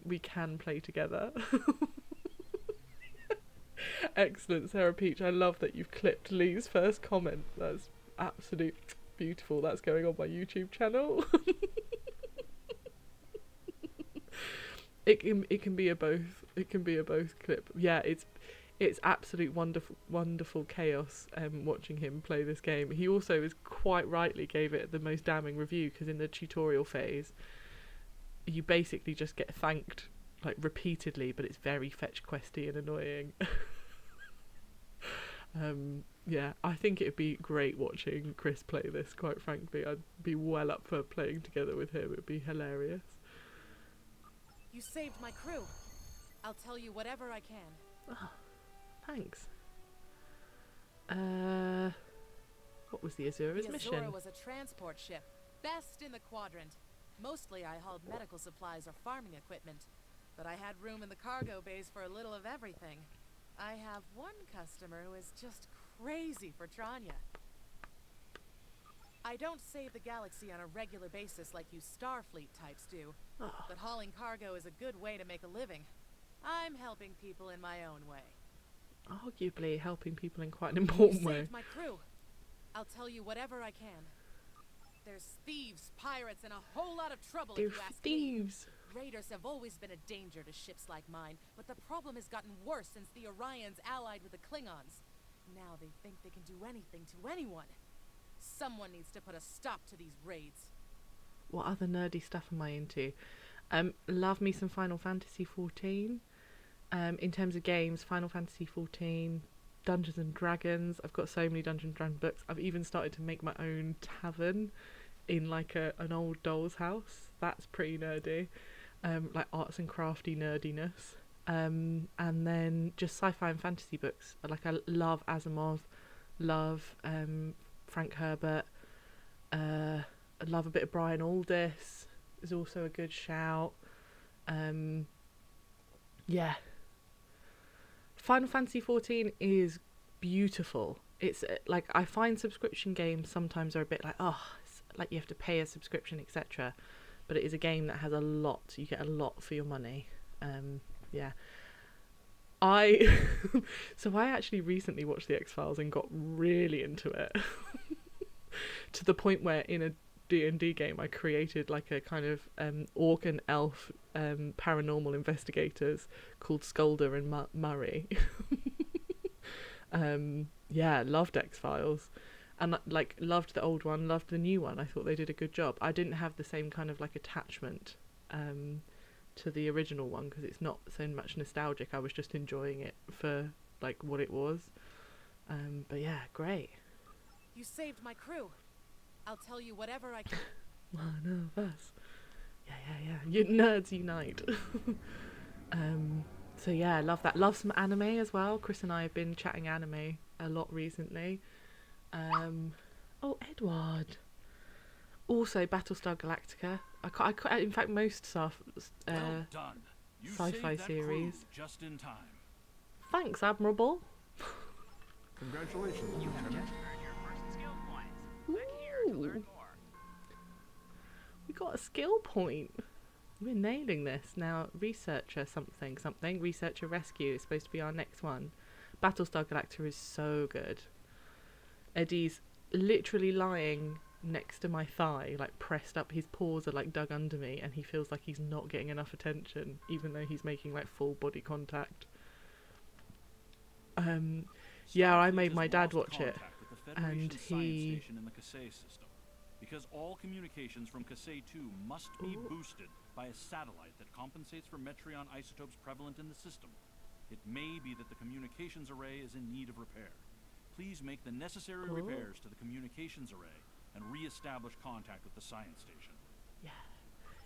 we can play together. Excellent, Sarah Peach. I love that you've clipped Lee's first comment. That's absolute beautiful. That's going on my YouTube channel. It can be a both. It can be a both clip. Yeah, it's absolute wonderful chaos watching him play this game. He also is quite rightly gave it the most damning review, because in the tutorial phase you basically just get thanked like repeatedly, but it's very fetch questy and annoying. Yeah, I think it'd be great watching Chris play this, quite frankly. I'd be well up for playing together with him. It'd be hilarious. You saved my crew. I'll tell you whatever I can. Oh, thanks. What was the Azura's mission? The Azura was a transport ship, best in the quadrant. Mostly I hauled medical supplies or farming equipment, but I had room in the cargo bays for a little of everything. I have one customer who is just crazy for Tranya. I don't save the galaxy on a regular basis like you Starfleet types do, but hauling cargo is a good way to make a living. I'm helping people in my own way. Arguably helping people in quite an important You way. saved my crew. I'll tell you whatever I can. There's thieves, pirates, and a whole lot of trouble They're if you ask thieves. me. Raiders have always been a danger to ships like mine, but the problem has gotten worse since the Orions allied with the Klingons. Now they think they can do anything to anyone. Someone needs to put a stop to these raids. What other nerdy stuff am I into? Love me some Final Fantasy 14. In terms of games, Final Fantasy 14, Dungeons and Dragons. I've got so many Dungeons and Dragons books. I've even started to make my own tavern in like an old doll's house. That's pretty nerdy. Like arts and crafty nerdiness. And then just sci-fi and fantasy books. Like I love Asimov, love Frank Herbert. I love a bit of Brian Aldiss is also a good shout. Yeah. Final Fantasy 14 is beautiful. It's like, I find subscription games sometimes are a bit like, oh, it's like you have to pay a subscription, etc. But it is a game that has a lot. You get a lot for your money. Yeah. So I actually recently watched the X-Files and got really into it. To the point where in a D&D game I created like a kind of orc and elf paranormal investigators called Skulder and Murray. Yeah, loved X-Files, and like loved the old one, loved the new one. I thought they did a good job. I didn't have the same kind of like attachment to the original one because it's not so much nostalgic. I was just enjoying it for like what it was. But yeah, great. You saved my crew. I'll tell you whatever I can. One of us. Yeah. You nerds unite. So yeah, I love that. Love some anime as well. Chris and I have been chatting anime a lot recently. Oh, Edward. Also, Battlestar Galactica. In fact, most stuff. Well done. You Sci-fi saved that series. crew just in time. Thanks, Admirable. Congratulations, You have Lieutenant. just earned your first skill points. Click here to learn more. We got a skill point. We're nailing this. Now, researcher something. Researcher rescue is supposed to be our next one. Battlestar Galactica is so good. Eddie's literally lying next to my thigh, like pressed up. His paws are like dug under me, and he feels like he's not getting enough attention, even though he's making like full body contact. Yeah, I made my dad watch it, and he. Because all communications from Kasei 2 must be boosted by a satellite that compensates for Metreon isotopes prevalent in the system. It may be that the communications array is in need of repair. Please make the necessary repairs to the communications array and re-establish contact with the science station.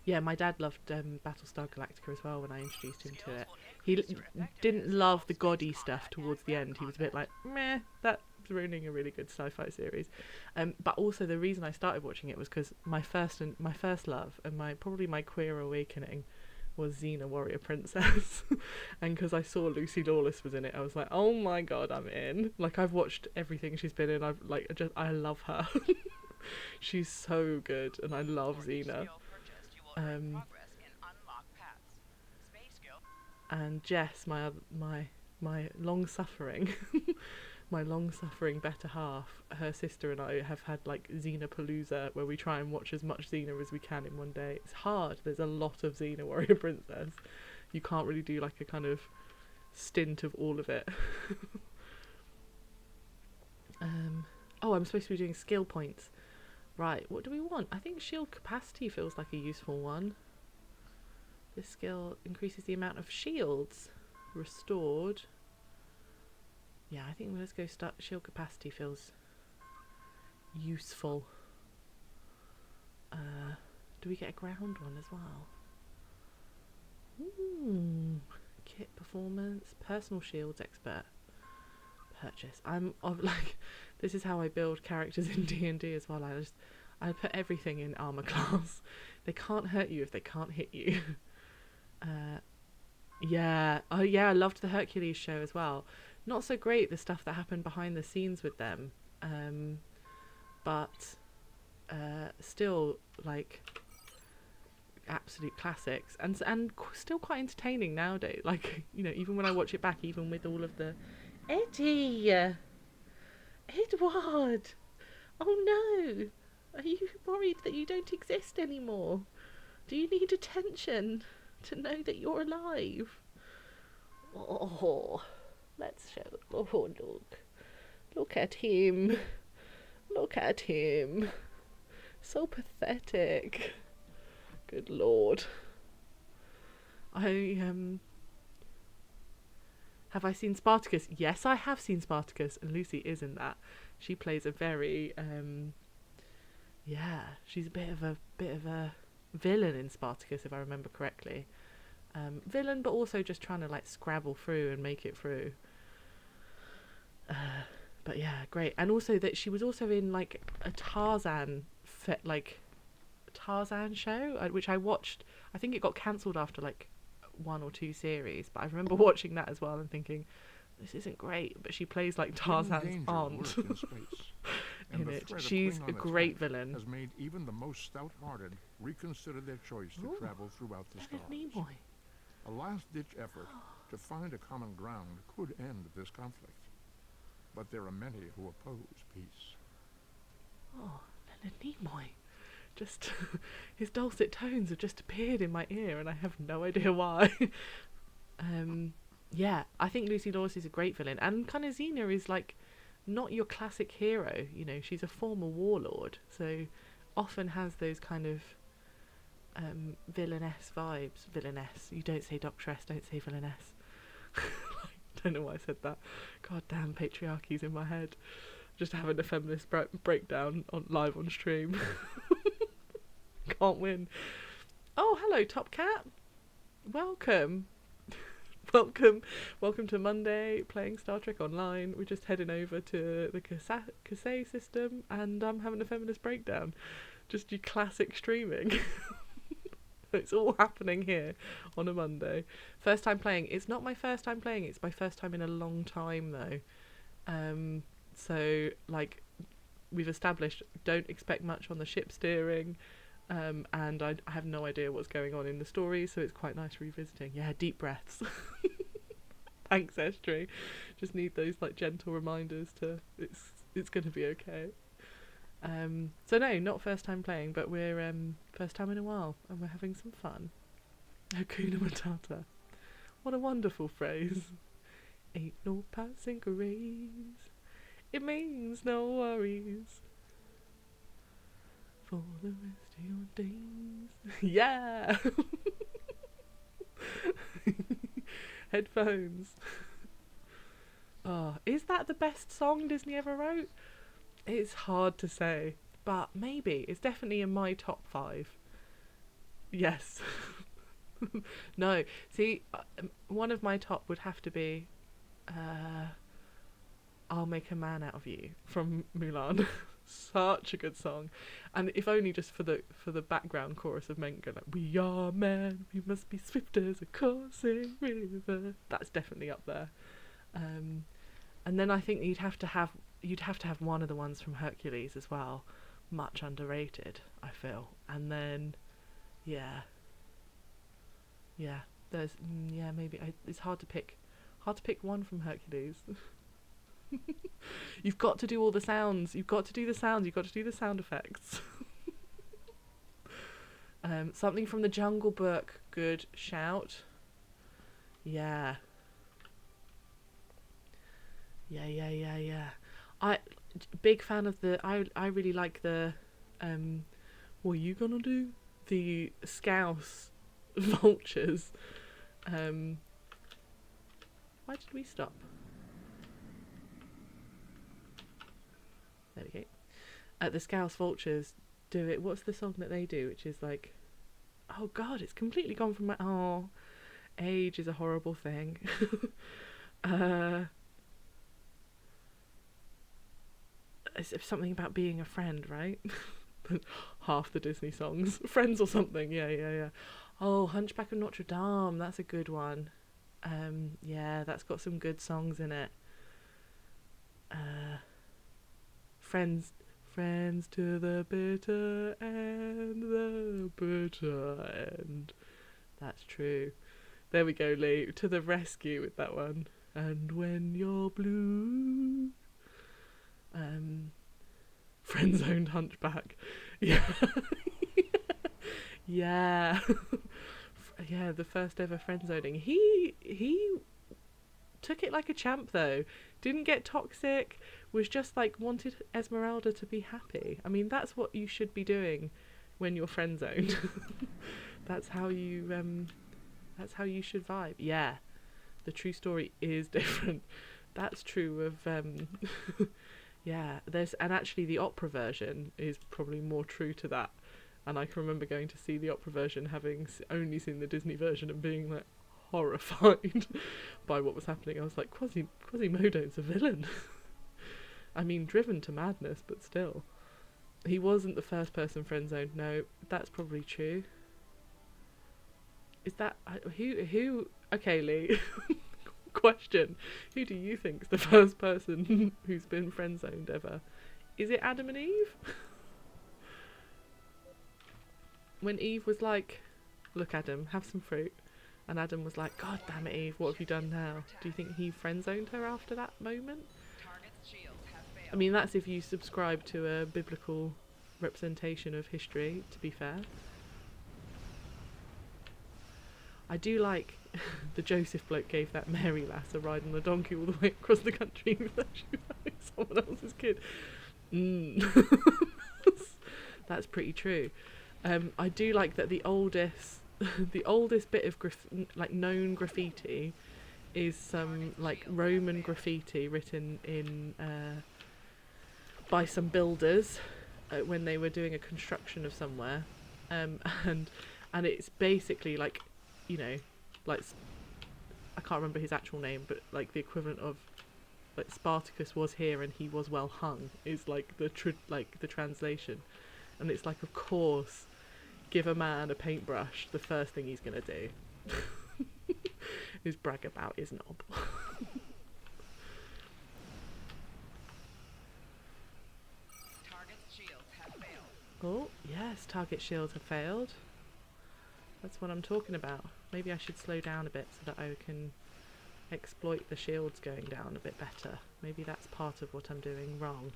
Yeah, my dad loved Battlestar Galactica as well when I introduced him to it. He didn't love the gaudy stuff towards the end. He was a bit like, meh, that's ruining a really good sci-fi series. But also the reason I started watching it was because my first love and probably my queer awakening was Xena Warrior Princess. And because I saw Lucy Lawless was in it, I was like, oh my god, I'm in. Like, I've watched everything she's been in. I love her. She's so good, and I love Xena. And Jess, my long-suffering my long-suffering better half, her sister and I have had like Xena-palooza, where we try and watch as much Xena as we can in one day. It's hard. There's a lot of Xena Warrior Princess. You can't really do like a kind of stint of all of it. Oh, I'm supposed to be doing skill points. Right, what do we want? I think shield capacity feels like a useful one. This skill increases the amount of shields restored. Yeah, I think let's go start. Shield capacity feels useful. Do we get a ground one as well? Kit performance, personal shields expert. Purchase. This is how I build characters in D&D as well. I put everything in armor class. They can't hurt you if they can't hit you. Yeah. Oh yeah, I loved the Hercules show as well. Not so great the stuff that happened behind the scenes with them. But still like absolute classics, and still quite entertaining nowadays. Like, you know, even when I watch it back, even with all of the Eddie, Edward, oh no, are you worried that you don't exist anymore? Do you need attention to know that you're alive? Oh, let's show. Oh, look at him, so pathetic. Good lord. Have I seen Spartacus? Yes, I have seen Spartacus, and Lucy is in that. She plays a very she's a bit of a villain in Spartacus, if I remember correctly. Villain, but also just trying to like scrabble through and make it through. But yeah, great. And also that she was also in like a Tarzan like Tarzan show, which I watched. I think it got cancelled after like 1 or 2 series, but I remember watching that as well and thinking, this isn't great. But she plays like Tarzan's aunt in space, and in the it. threat of She's a Klingon great attack villain. has made even the most stout-hearted reconsider their choice to Ooh, travel throughout the stars. Leonard Nimoy. A last-ditch effort to find a common ground could end this conflict, but there are many who oppose peace. Oh, Leonard Nimoy. Just his dulcet tones have just appeared in my ear, and I have no idea why. Yeah, I think Lucy Lawless is a great villain, and kind of Xena is like not your classic hero. You know, she's a former warlord, so often has those kind of villainess vibes. Villainess. You don't say doctoress, don't say villainess. Don't know why I said that. God damn, patriarchy's in my head. Just having a feminist breakdown live on stream. Can't win. Oh, hello, Top Cat. Welcome. Welcome to Monday, playing Star Trek Online. We're just heading over to the Kasei system, and I'm having a feminist breakdown. Just your classic streaming. It's all happening here on a Monday. First time playing. It's not my first time playing, it's my first time in a long time, though. So, like, we've established, don't expect much on the ship steering. And I have no idea what's going on in the story, so it's quite nice revisiting. Yeah, deep breaths. Thanks, Estri. Just need those like gentle reminders to it's gonna be okay. So no, not first time playing, but we're first time in a while, and we're having some fun. Hakuna Matata. What a wonderful phrase. Ain't no passing craze. It means no worries for the rest of your days. Yeah! Headphones. Oh, is that the best song Disney ever wrote? It's hard to say, but maybe. It's definitely in my top 5. Yes. No, see, one of my top would have to be I'll Make a Man Out of You from Mulan. Such a good song, and if only just for the background chorus of Menka, like, we are men, we must be swift as a coursing river. That's definitely up there. And then I think you'd have to have one of the ones from Hercules as well, much underrated, I feel. And then there's maybe it's hard to pick one from Hercules. You've got to do all the sounds. You've got to do the sounds. You've got to do the sound effects. Something from the Jungle Book. Good shout. Yeah. Big fan of the. I really like the. What are you gonna do? The Scouse vultures. Why did we stop? There we go. The Scouse Vultures do it. What's the song that they do? Which is like, oh god, it's completely gone from my. Oh, age is a horrible thing. It's something about being a friend, right? Half the Disney songs, Friends or something. Yeah. Oh, Hunchback of Notre Dame. That's a good one. Yeah, that's got some good songs in it. Friends to the bitter end, the bitter end. That's true. There we go, Lee. To the rescue with that one. And when you're blue. Friend-zoned Hunchback. Yeah. Yeah. Yeah, the first ever friend-zoning. He took it like a champ, though. Didn't get toxic. Was just like wanted Esmeralda to be happy. I mean, that's what you should be doing when you're friend-zoned. That's how you should vibe. Yeah, the true story is different. That's true of yeah. And actually the opera version is probably more true to that. And I can remember going to see the opera version, having only seen the Disney version, and being like horrified by what was happening. I was like, Quasimodo's a villain. I mean, driven to madness, but still. He wasn't the first person friend zoned. No, that's probably true. Is that who? Okay, Lee. Question: who do you think's the first person who's been friend zoned ever? Is it Adam and Eve? When Eve was like, "Look, Adam, have some fruit," and Adam was like, "God damn it, Eve, what have you done now?" Do you think he friend zoned her after that moment? I mean, that's if you subscribe to a biblical representation of history, to be fair. I do like the Joseph bloke gave that Mary lass a ride on a donkey all the way across the country even though she was having someone else's kid. That's pretty true. I do like that the oldest bit of known graffiti is some like Roman graffiti written in by some builders when they were doing a construction of somewhere, and it's basically like, you know, like I can't remember his actual name, but like the equivalent of like Spartacus was here and he was well hung is like the translation, and it's like, of course, give a man a paintbrush, the first thing he's gonna do is brag about his knob. Oh, yes, target shields have failed. That's what I'm talking about. Maybe I should slow down a bit so that I can exploit the shields going down a bit better. Maybe that's part of what I'm doing wrong.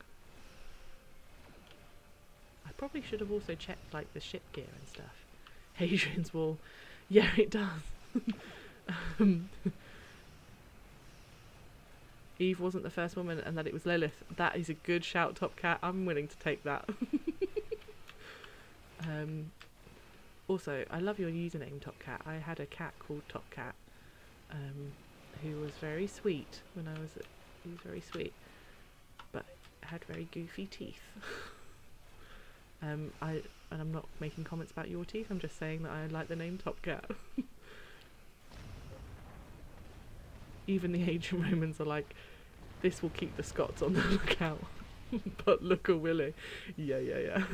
I probably should have also checked like the ship gear and stuff. Hadrian's Wall. Yeah, it does. Eve wasn't the first woman and that it was Lilith. That is a good shout, Top Cat. I'm willing to take that. Also, I love your username, Top Cat. I had a cat called Top Cat, who was very sweet when I was. He was very sweet, but had very goofy teeth. And I'm not making comments about your teeth. I'm just saying that I like the name Top Cat. Even the ancient Romans are like, this will keep the Scots on the lookout. But look a willy. Yeah.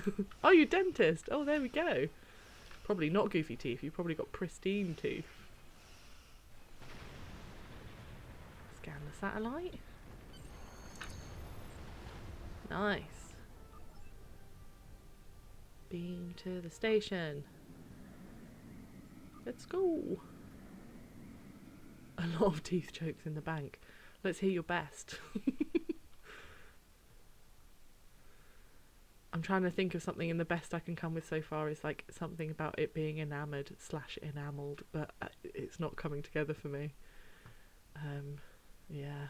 Oh, you dentist. Oh, there we go. Probably not goofy teeth. You've probably got pristine teeth. Scan the satellite. Nice. Beam to the station. Let's go. A lot of teeth jokes in the bank. Let's hear your best. I'm trying to think of something, and the best I can come with so far is like something about it being enamoured / enamelled, but it's not coming together for me. Yeah.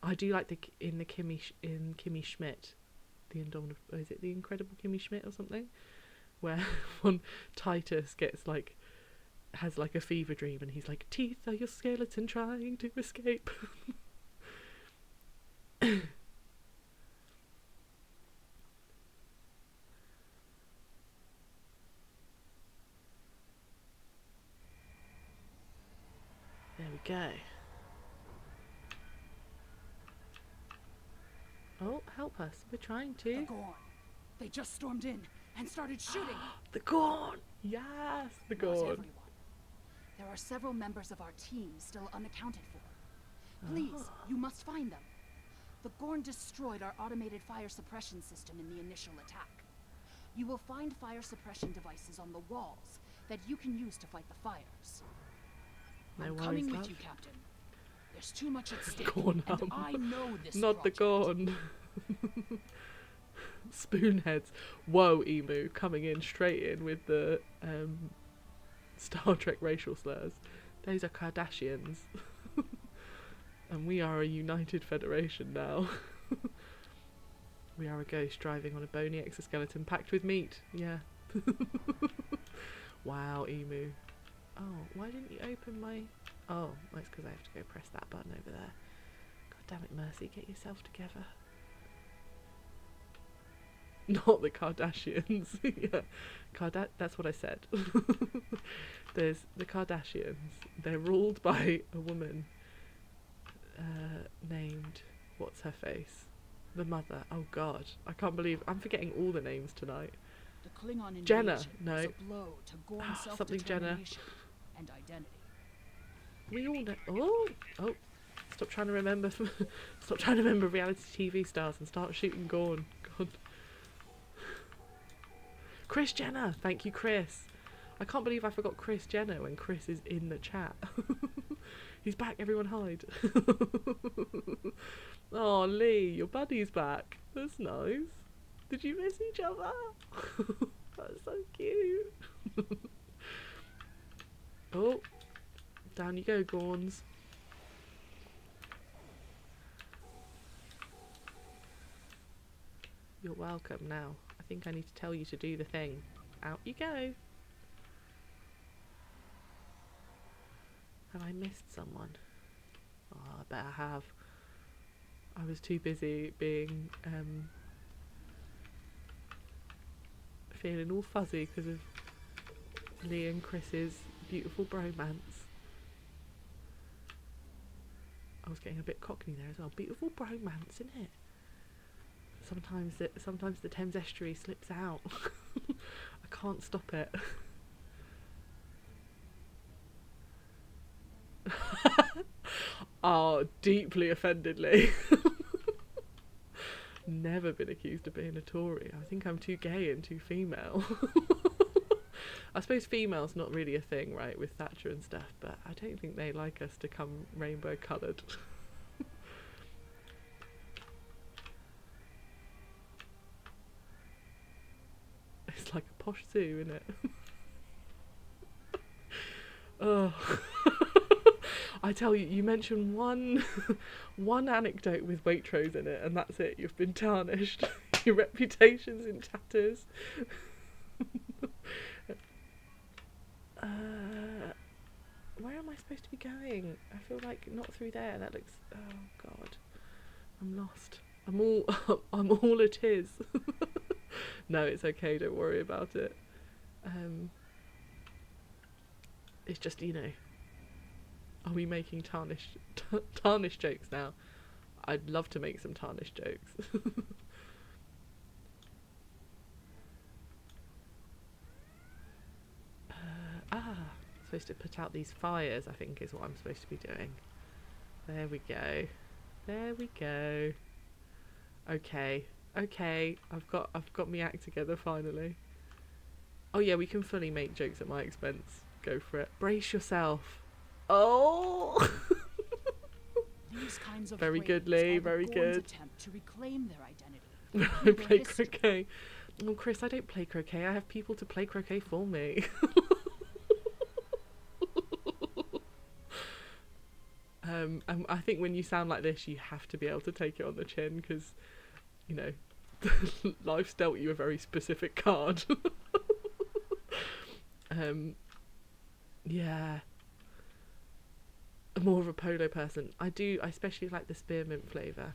I do like in Kimmy Schmidt, the Indomitable, is it the Incredible Kimmy Schmidt or something, where one Titus gets like, has like a fever dream and he's like, teeth are your skeleton trying to escape. There we go. Oh, help us. We're trying to. The Gorn. They just stormed in and started shooting. The Gorn! Yes, the Gorn. Not everyone. There are several members of our team still unaccounted for. Please, you must find them. The Gorn destroyed our automated fire suppression system in the initial attack. You will find fire suppression devices on the walls that you can use to fight the fires. I'm coming with you, Captain. There's too much at stake, and I know this Not project. the Gorn. Spoonheads. Whoa, Emu, coming in straight in with the Star Trek racial slurs. Those are Kardashians. And we are a united federation now. We are a ghost driving on a bony exoskeleton packed with meat. Yeah. Wow, Emu. Oh, why didn't you open my... Oh, that's because I have to go press that button over there. God damn it, Mercy, get yourself together. Not the Kardashians. Yeah, that's what I said. There's the Kardashians. They're ruled by a woman named... What's her face? The mother. Oh god. I can't believe I'm forgetting all the names tonight. The Klingon invasion Jenna. No. was a blow to Gorn Something Jenna. self-determination and identity. We all know. Oh. Stop trying to remember. Stop trying to remember reality TV stars and start shooting Gorn. God. Chris Jenner. Thank you, Chris. I can't believe I forgot Chris Jenner when Chris is in the chat. He's back. Everyone hide. Oh, Lee, your buddy's back. That's nice. Did you miss each other? That's so cute. Oh, down you go, Gorns. You're welcome now. I think I need to tell you to do the thing. Out you go. Have I missed someone? Oh, I bet I have. I was too busy being feeling all fuzzy because of Lee and Chris's beautiful bromance. I was getting a bit cockney there as well. Beautiful bromance, isn't it? Sometimes the Thames estuary slips out. I can't stop it. Oh, deeply offendedly. Never been accused of being a Tory. I think I'm too gay and too female. I suppose female's not really a thing, right, with Thatcher and stuff, but I don't think they like us to come rainbow coloured. It's like a posh zoo, isn't it? Oh. I tell you, you mention one anecdote with Waitrose in it, and that's it. You've been tarnished. Your reputation's in tatters. Where am I supposed to be going? I feel like not through there. That looks. Oh God, I'm lost. I'm all it is. No, it's okay. Don't worry about it. It's just, you know. Are we making tarnish jokes now? I'd love to make some tarnish jokes. Supposed to put out these fires, I think is what I'm supposed to be doing. There we go. There we go. Okay. I've got my act together finally. Oh yeah, we can fully make jokes at my expense. Go for it. Brace yourself. Oh. These kinds of very good, Lee. Very good. Attempt to reclaim their identity. I play croquet. Oh, Chris, I don't play croquet. I have people to play croquet for me. I think when you sound like this, you have to be able to take it on the chin because, you know, life's dealt you a very specific card. Yeah. I'm more of a polo person. I especially like the spearmint flavour,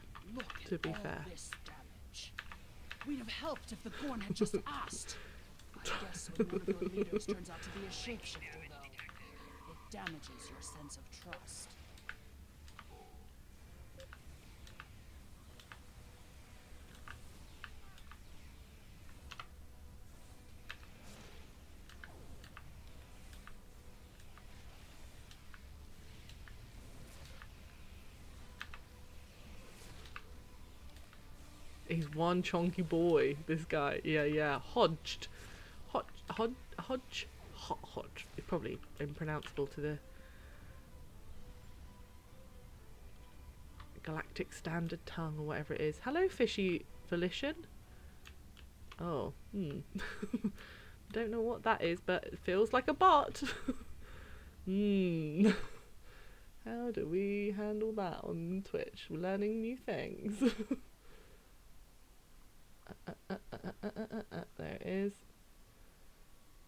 to be fair. This damage. We'd have helped if the Gorn had just asked. I guess when one of your leaders turns out to be a shapeshifter, though, it damages your sense of trust. He's one chonky boy, this guy. Yeah. Hodge. It's probably impronounceable to the Galactic Standard Tongue or whatever it is. Hello, Fishy Volition. Oh, don't know what that is, but it feels like a bot. How do we handle that on Twitch? We're learning new things. There it is.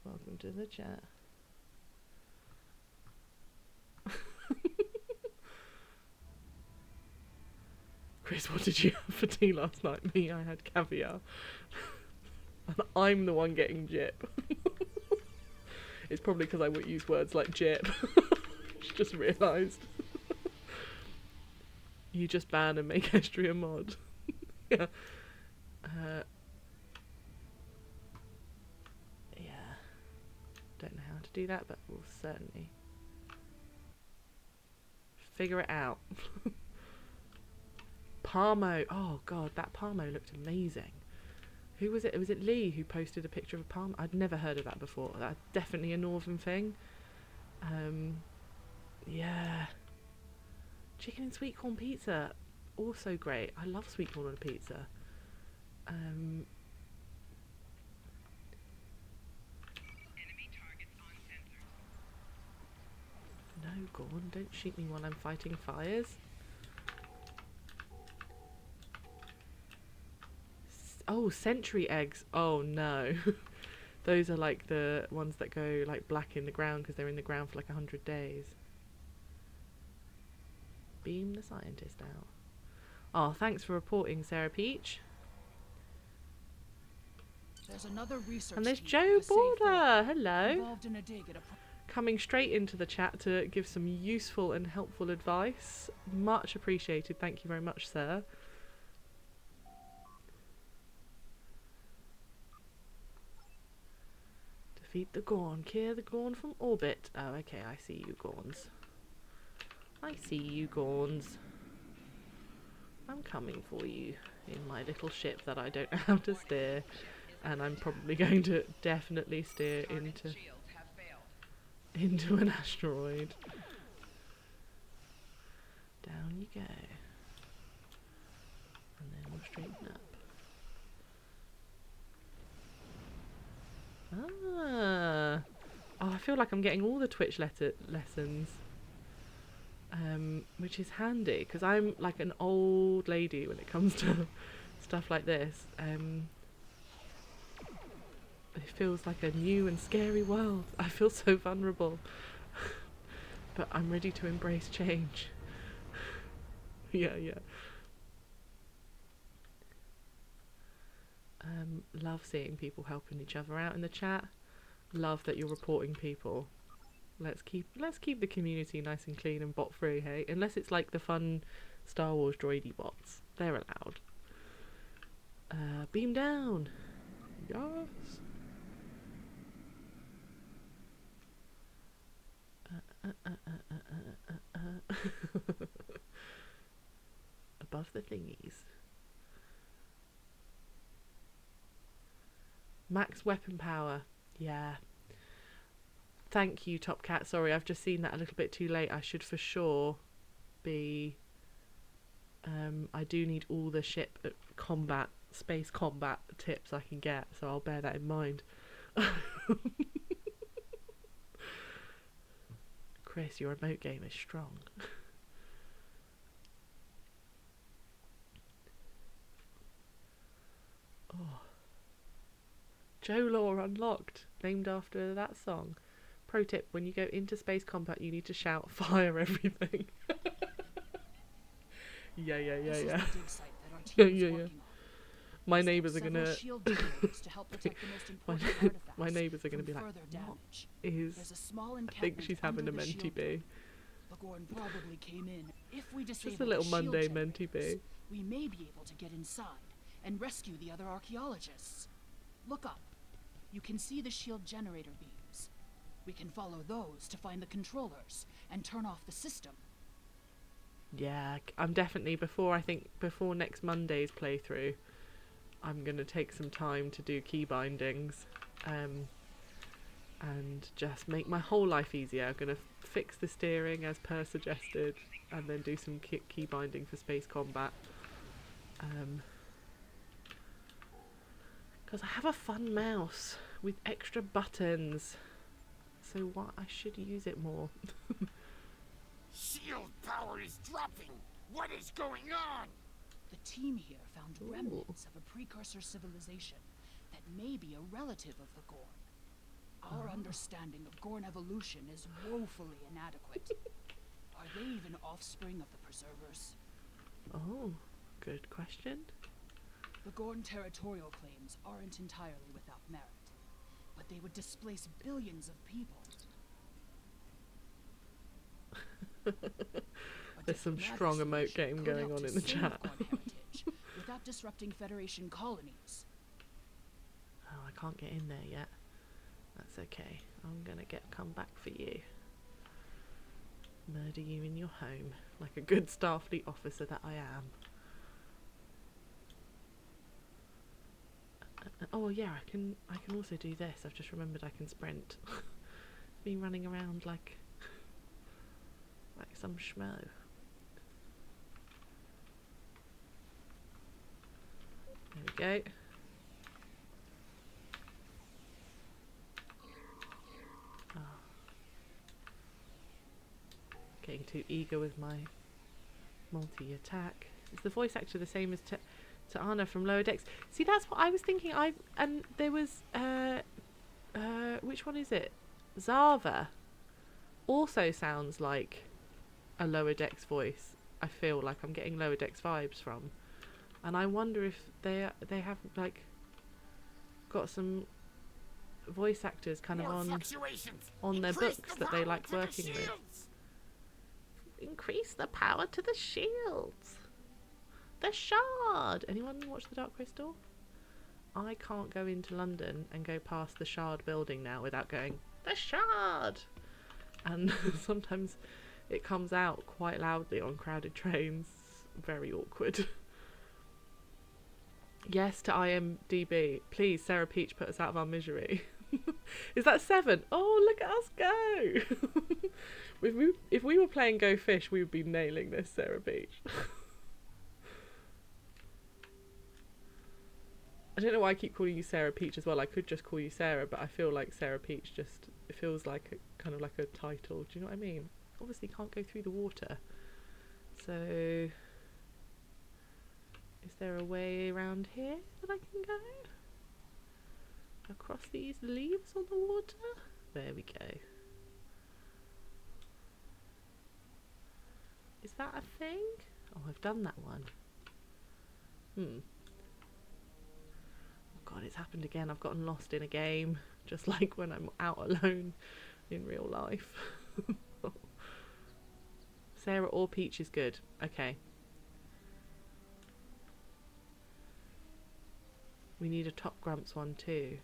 Welcome to the chat. Chris, what did you have for tea last night? Me, I had caviar. And I'm the one getting jip. It's probably because I would use words like jip. Just realised. You just ban and make Estria mod. Yeah. Yeah. Don't know how to do that, but we'll certainly figure it out. Parmo. Oh god, that Parmo looked amazing. Who was it? Was it Lee who posted a picture of a Parmo? I'd never heard of that before. That's definitely a northern thing. Yeah. Chicken and sweet corn pizza. Also great. I love sweet corn on a pizza. No, Gorn, don't shoot me while I'm fighting fires. Oh, century eggs. Oh no. Those are like the ones that go like black in the ground because they're in the ground for like 100 days. Beam the scientist out. Oh, thanks for reporting, Sarah Peach. There's another research And there's team Joe at Kasey Border. Ford, Hello. involved in a dig at a Coming straight into the chat to give some useful and helpful advice. Much appreciated. Thank you very much, sir. Defeat the Gorn. Clear the Gorn from orbit. Oh, okay. I see you, Gorns. I see you, Gorns. I'm coming for you in my little ship that I don't know how to steer. And I'm probably going to definitely steer into an asteroid. Down you go. And then we'll straighten up. Ah. Oh, I feel like I'm getting all the Twitch lessons. Which is handy, because I'm like an old lady when it comes to stuff like this. It feels like a new and scary world. I feel so vulnerable. But I'm ready to embrace change. Yeah. Love seeing people helping each other out in the chat. Love that you're reporting people. Let's keep the community nice and clean and bot free, hey? Unless it's like the fun Star Wars droidy bots. They're allowed. Beam down. Yes. Above the thingies. Max weapon power. Yeah. Thank you, Top Cat. Sorry, I've just seen that a little bit too late. I should for sure be... I do need all the ship combat, space combat tips I can get, so I'll bear that in mind. Chris, your remote game is strong. Oh. Joe Law unlocked, named after that song. Pro tip, when you go into space combat, you need to shout, fire everything. Yeah. My neighbours are gonna... my neighbours are gonna be like, what is... I think she's having a mentee bee. The Gorn probably came in. If we disable just a little the Monday shield mentee bee. we may be able to get inside and rescue the other archaeologists. Look up. You can see the shield generator beams. We can follow those to find the controllers and turn off the system. Yeah, I'm definitely, before next Monday's playthrough, I'm going to take some time to do key bindings and just make my whole life easier. I'm going to fix the steering as per suggested and then do some key binding for space combat. Because I have a fun mouse with extra buttons, so what, I should use it more. Shield power is dropping! What is going on? The team here found remnants of a precursor civilization that may be a relative of the Gorn. Our understanding of Gorn evolution is woefully inadequate. Are they even offspring of the Preservers? Oh, good question. The Gorn territorial claims aren't entirely without merit, but they would displace billions of people. There's some strong emote game going on in the chat. without disrupting Federation colonies. Oh, I can't get in there yet. That's okay. I'm gonna come back for you. Murder you in your home, like a good Starfleet officer that I am. Oh yeah, I can also do this. I've just remembered I can sprint. Me running around like some schmo. There we go. Oh. Getting too eager with my multi-attack. Is the voice actor the same as to Anna from Lower Decks? See, that's what I was thinking. And there was which one is it? Zava also sounds like a Lower Decks voice. I feel like I'm getting Lower Decks vibes from, and I wonder if they have like got some voice actors kind of on their books that they like working with. Increase the power to the shields. The Shard. Anyone watch The Dark Crystal? I can't go into London and go past the Shard building now without going, the Shard! And sometimes it comes out quite loudly on crowded trains. Very awkward. Yes to IMDb. Please, Sarah Peach, put us out of our misery. Is that 7? Oh, look at us go! If we were playing Go Fish, we would be nailing this, Sarah Peach. I don't know why I keep calling you Sarah Peach as well. I could just call you Sarah, but I feel like Sarah Peach just, it feels like kind of like a title. Do you know what I mean? Obviously can't go through the water. So, is there a way around here that I can go? Across these leaves on the water? There we go. Is that a thing? Oh, I've done that one. Oh god, it's happened again. I've gotten lost in a game, just like when I'm out alone in real life. Sarah or Peach is good. Okay. We need a Top Grumps one too.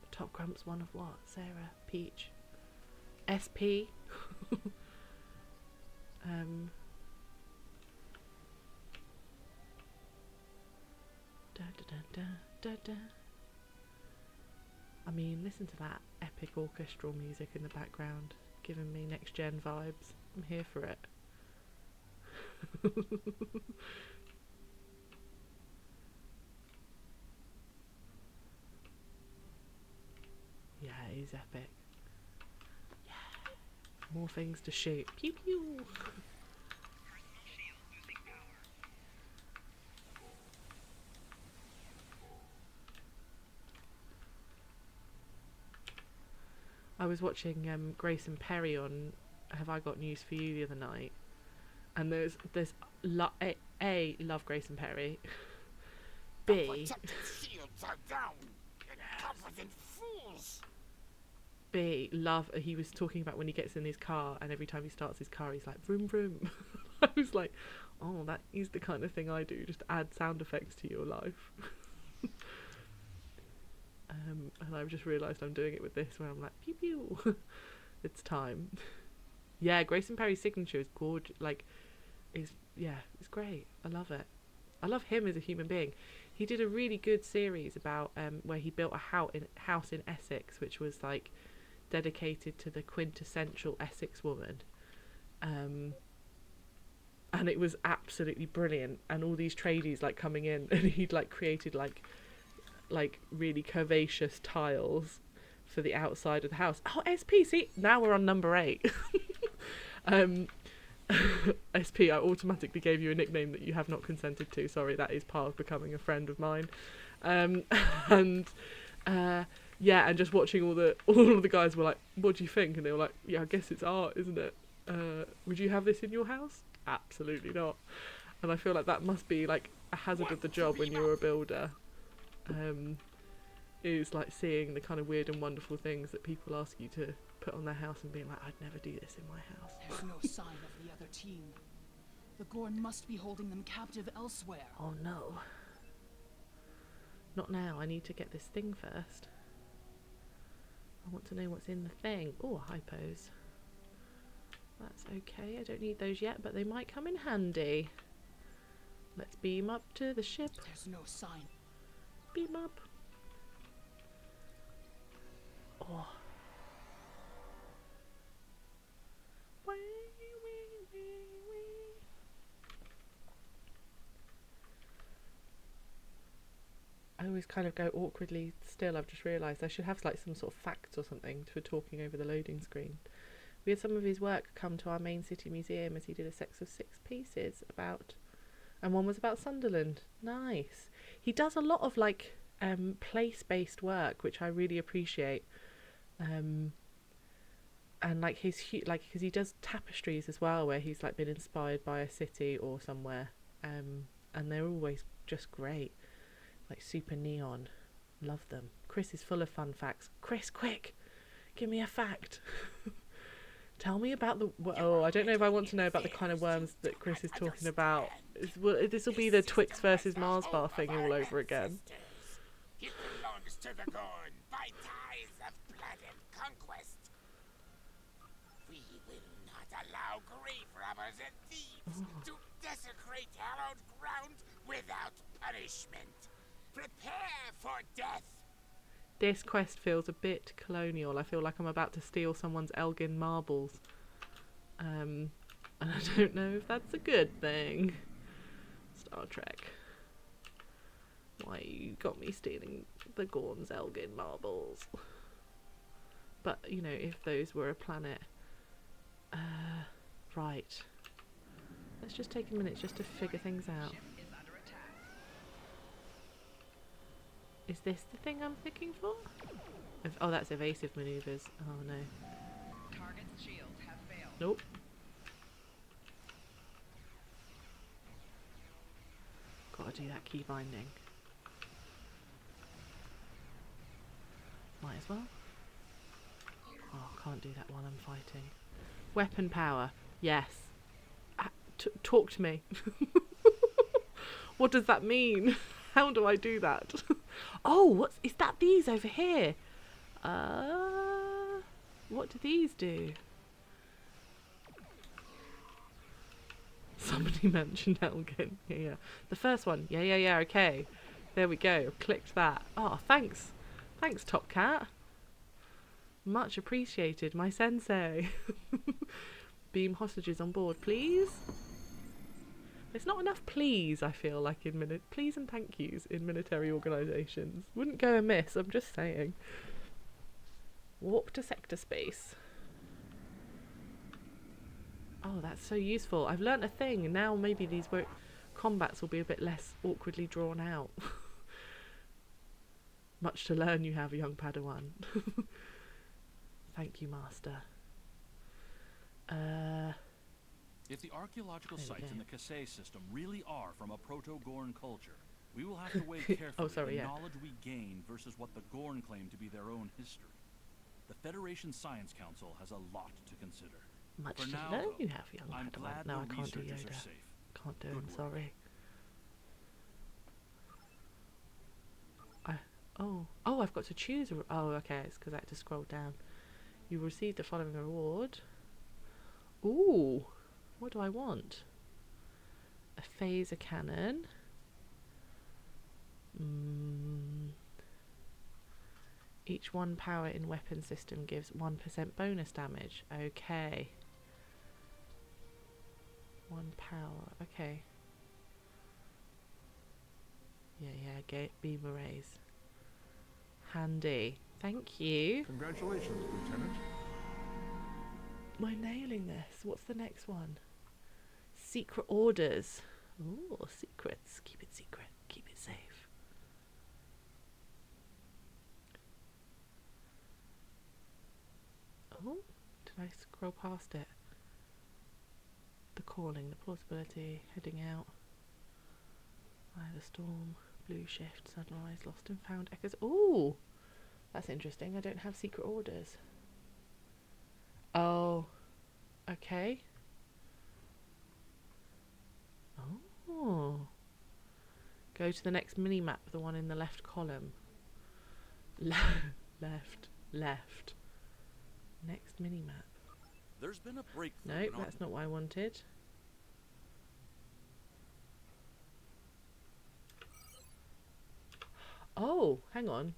A Top Grumps one of what? Sarah, Peach, SP. Da, da, da, da, da. I mean, listen to that epic orchestral music in the background, giving me next gen vibes. I'm here for it. Yeah, it is epic. Yeah. More things to shoot. Pew pew. I was watching Grace and Perry on Have I Got News for You the other night, and there's A, love Grace and Perry. B, shields are down. Incompetent fools. B, love. He was talking about when he gets in his car, and every time he starts his car, he's like vroom vroom. I was like, oh, that is the kind of thing I do. Just add sound effects to your life. And I've just realised I'm doing it with this, where I'm like, pew pew. It's time. Yeah, Grace and Perry's signature is gorgeous. Like, it's great. I love it. I love him as a human being. He did a really good series about where he built a house in Essex, which was like dedicated to the quintessential Essex woman. And it was absolutely brilliant. And all these tradies like coming in, and he'd like created like really curvaceous tiles for the outside of the house. Oh, SP, see, now we're on number 8. SP, I automatically gave you a nickname that you have not consented to. Sorry, that is part of becoming a friend of mine. And just watching all of the guys were like, what do you think? And they were like, yeah, I guess it's art, isn't it? Would you have this in your house? Absolutely not. And I feel like that must be like a hazard of the job when you're a builder. Is like seeing the kind of weird and wonderful things that people ask you to put on their house and being like, I'd never do this in my house. There's no sign of the other team. The Gorn must be holding them captive elsewhere. Oh no. Not now. I need to get this thing first. I want to know what's in the thing. Oh, hypos. That's okay. I don't need those yet, but they might come in handy. Let's beam up to the ship. There's no sign. Beam up. Oh. Wee, wee, wee, wee. I always kind of go awkwardly still. I've just realised I should have like some sort of facts or something for talking over the loading screen. We had some of his work come to our main city museum as he did a set of 6 pieces about, and one was about Sunderland. Nice. He does a lot of like place-based work, which I really appreciate. And like his because he does tapestries as well, where he's like been inspired by a city or somewhere, and they're always just great, like super neon. Love them. Chris is full of fun facts. Chris, quick, give me a fact. Tell me about the... Oh, I don't know if I want to know about the kind of worms that Chris is talking about. This will be the Twix versus Mars bar thing all over again. He belongs to the Gorn by ties of blood and conquest. We will not allow grave robbers and thieves to desecrate hallowed ground without punishment. Prepare for death. This quest feels a bit colonial. I feel like I'm about to steal someone's Elgin marbles. And I don't know if that's a good thing. Star Trek. Why you got me stealing the Gorn's Elgin marbles? But, you know, if those were a planet... right. Let's just take a minute just to figure things out. Is this the thing I'm looking for? Oh, that's evasive maneuvers. Oh no. Target's shields have failed. Nope. Gotta do that key binding. Might as well. Oh, can't do that while I'm fighting. Weapon power. Yes. Talk to me. What does that mean? How do I do that? Oh, is that these over here? What do these do? Somebody mentioned Elgin. Yeah. The first one. Yeah, okay. There we go. Clicked that. Oh, thanks. Thanks, Top Cat. Much appreciated, my sensei. Beam hostages on board, please. There's not enough please, I feel like, in please and thank yous in military organisations. Wouldn't go amiss, I'm just saying. Warp to sector space. Oh, that's so useful. I've learnt a thing, and now maybe these combats will be a bit less awkwardly drawn out. Much to learn you have, young Padawan. Thank you, Master. If the archaeological sites in the Kasei system really are from a Proto-Gorn culture, we will have to weigh carefully the knowledge we gain versus what the Gorn claim to be their own history. The Federation Science Council has a lot to consider. Much For to now, learn though, you have, young I'm Padawan. glad No, the I can't do researchers are Yoda. safe. Can't do Good him, work. sorry. Oh, I've got to choose oh, okay, it's because I had to scroll down. You received the following reward. Ooh, what do I want? A phaser cannon. Each 1 power in weapon system gives 1% bonus damage. Okay. 1 power, okay. Yeah, beam arrays. Handy. Thank you. Congratulations, Lieutenant. Am I nailing this? What's the next one? Secret orders. Ooh, secrets. Keep it secret. Keep it safe. Oh, did I scroll past it? The calling, the plausibility, heading out. Eye of the storm, blue shift, sunrise, lost and found echoes. Ooh, that's interesting. I don't have secret orders. Oh, okay. Oh. Go to the next mini-map, the one in the left column. Left. Next mini-map. There's been a breakthrough. Nope, that's not what I wanted. Oh, hang on.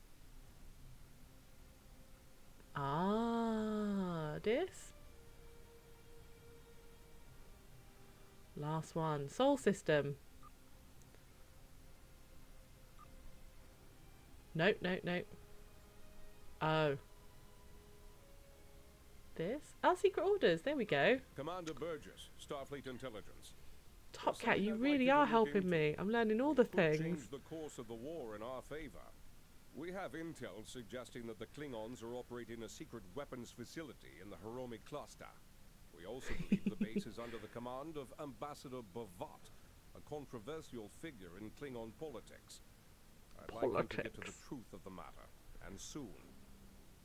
Ah, this? Last one. Soul system. Nope. Oh. This? Oh, secret orders. There we go. Commander Burgess, Starfleet Intelligence. Top Cat, you really are helping me. I'm learning all the things. Change the course of the war in our favor. We have intel suggesting that the Klingons are operating a secret weapons facility in the Hiromi cluster. We also believe the base is under the command of Ambassador Bavat, a controversial figure in Klingon politics. I'd like you to get to the truth of the matter, and soon.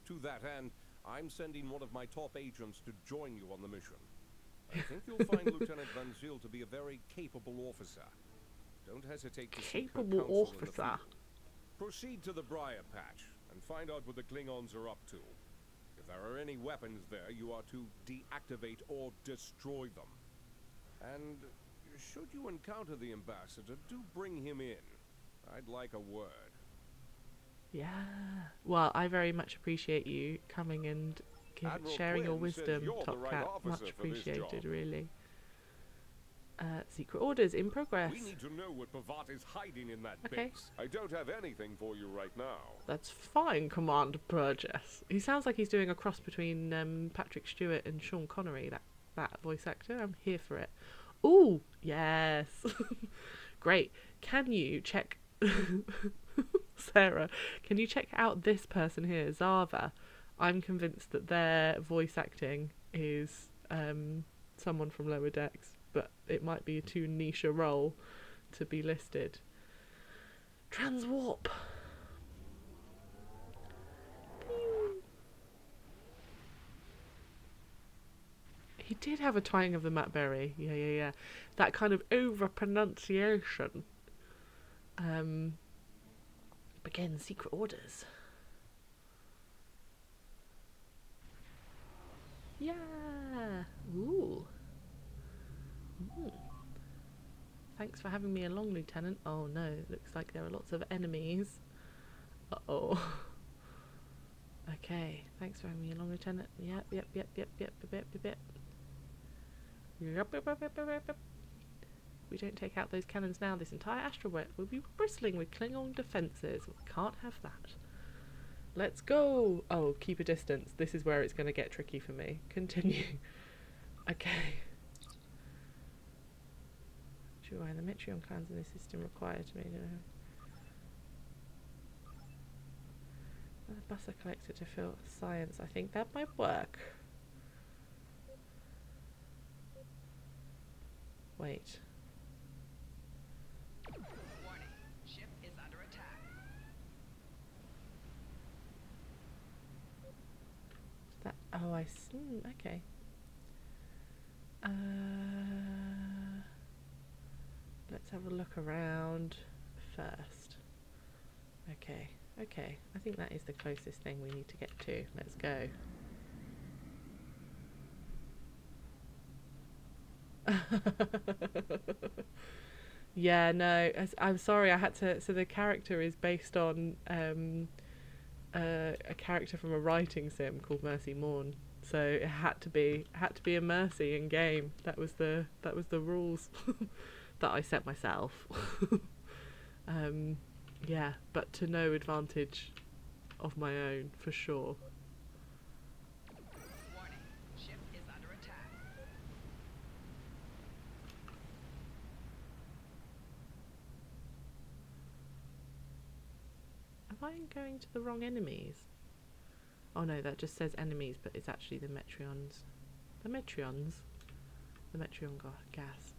To that end, I'm sending one of my top agents to join you on the mission. I think you'll find Lieutenant Van Zyl to be a very capable officer. Don't hesitate to seek her counsel in the field. Proceed to the Briar Patch and find out what the Klingons are up to. If there are any weapons there, you are to deactivate or destroy them. And should you encounter the ambassador, do bring him in. I'd like a word. Yeah. Well, I very much appreciate you coming and sharing your wisdom, Top Cat. Much appreciated, really. Secret orders in progress. We need to know what Bavat is hiding in that base. I don't have anything for you right now. That's fine, Commander Burgess. He sounds like he's doing a cross between Patrick Stewart and Sean Connery, that voice actor. I'm here for it. Ooh, yes. Great. Can you check... Sarah, can you check out this person here, Zava? I'm convinced that their voice acting is someone from Lower Decks, but it might be a too niche a role to be listed. Transwarp. He did have a twang of the Matt Berry. Yeah. That kind of over-pronunciation. Begin secret orders. Yeah. Ooh. Thanks for having me along, Lieutenant. Oh no, looks like there are lots of enemies. Uh-oh. Okay, thanks for having me along, Lieutenant. Yep. We don't take out those cannons now, this entire asteroid will be bristling with Klingon defences. We can't have that. Let's go! Oh, keep a distance. This is where it's going to get tricky for me. Continue. Okay. Sure, the Metreon clans in this system require to me to... The buster collector to fill science. I think that might work. Wait. Warning. Ship is under attack. That, oh, I see. Okay. Let's have a look around first. Okay. I think that is the closest thing we need to get to. Let's go. Yeah, no, I'm sorry, I had to. So the character is based on a character from a writing sim called Mercy Morn. So it had to be a Mercy in game. That was the rules that I set myself. Yeah, but to no advantage of my own, for sure. Warning. Ship is under attack. Am I going to the wrong enemies? Oh no, that just says enemies, but it's actually the Metreons. The Metreon gas.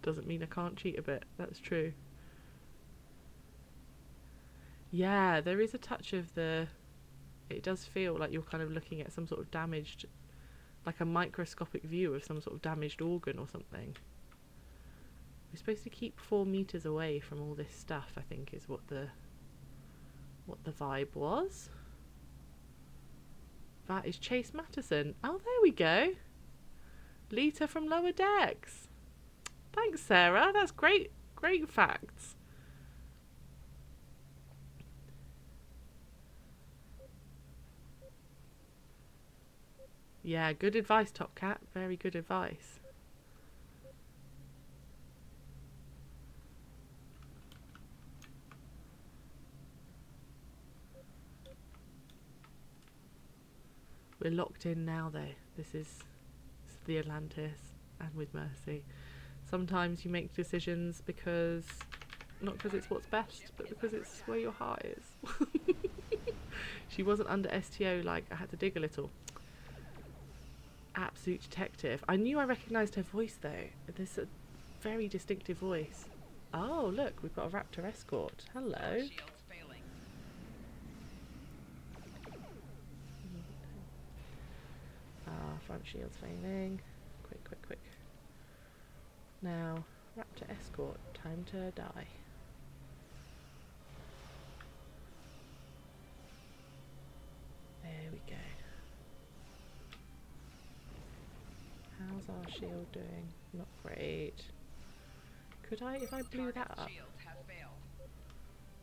Doesn't mean I can't cheat a bit. That's true. Yeah, there is a touch of the... It does feel like you're kind of looking at some sort of damaged like a microscopic view of some sort of damaged organ or something. We're supposed to keep 4 meters away from all this stuff, I think, is what the vibe was. That is Chase Matterson. Oh, there we go. Lita from Lower Decks. Thanks, Sarah. That's great facts. Yeah, good advice, Top Cat. Very good advice. We're locked in now, though. This is the Atlantis, and with Mercy. Sometimes you make decisions because, not because it's what's best, but because it's where your heart is. She wasn't under STO, like, I had to dig a little. Absolute detective. I knew I recognised her voice, though. There's a very distinctive voice. Oh, look, we've got a Raptor escort. Hello. Front shield's failing. Quick. Now, Raptor escort, time to die. There we go. How's our shield doing? Not great. Could I, if I blew that up?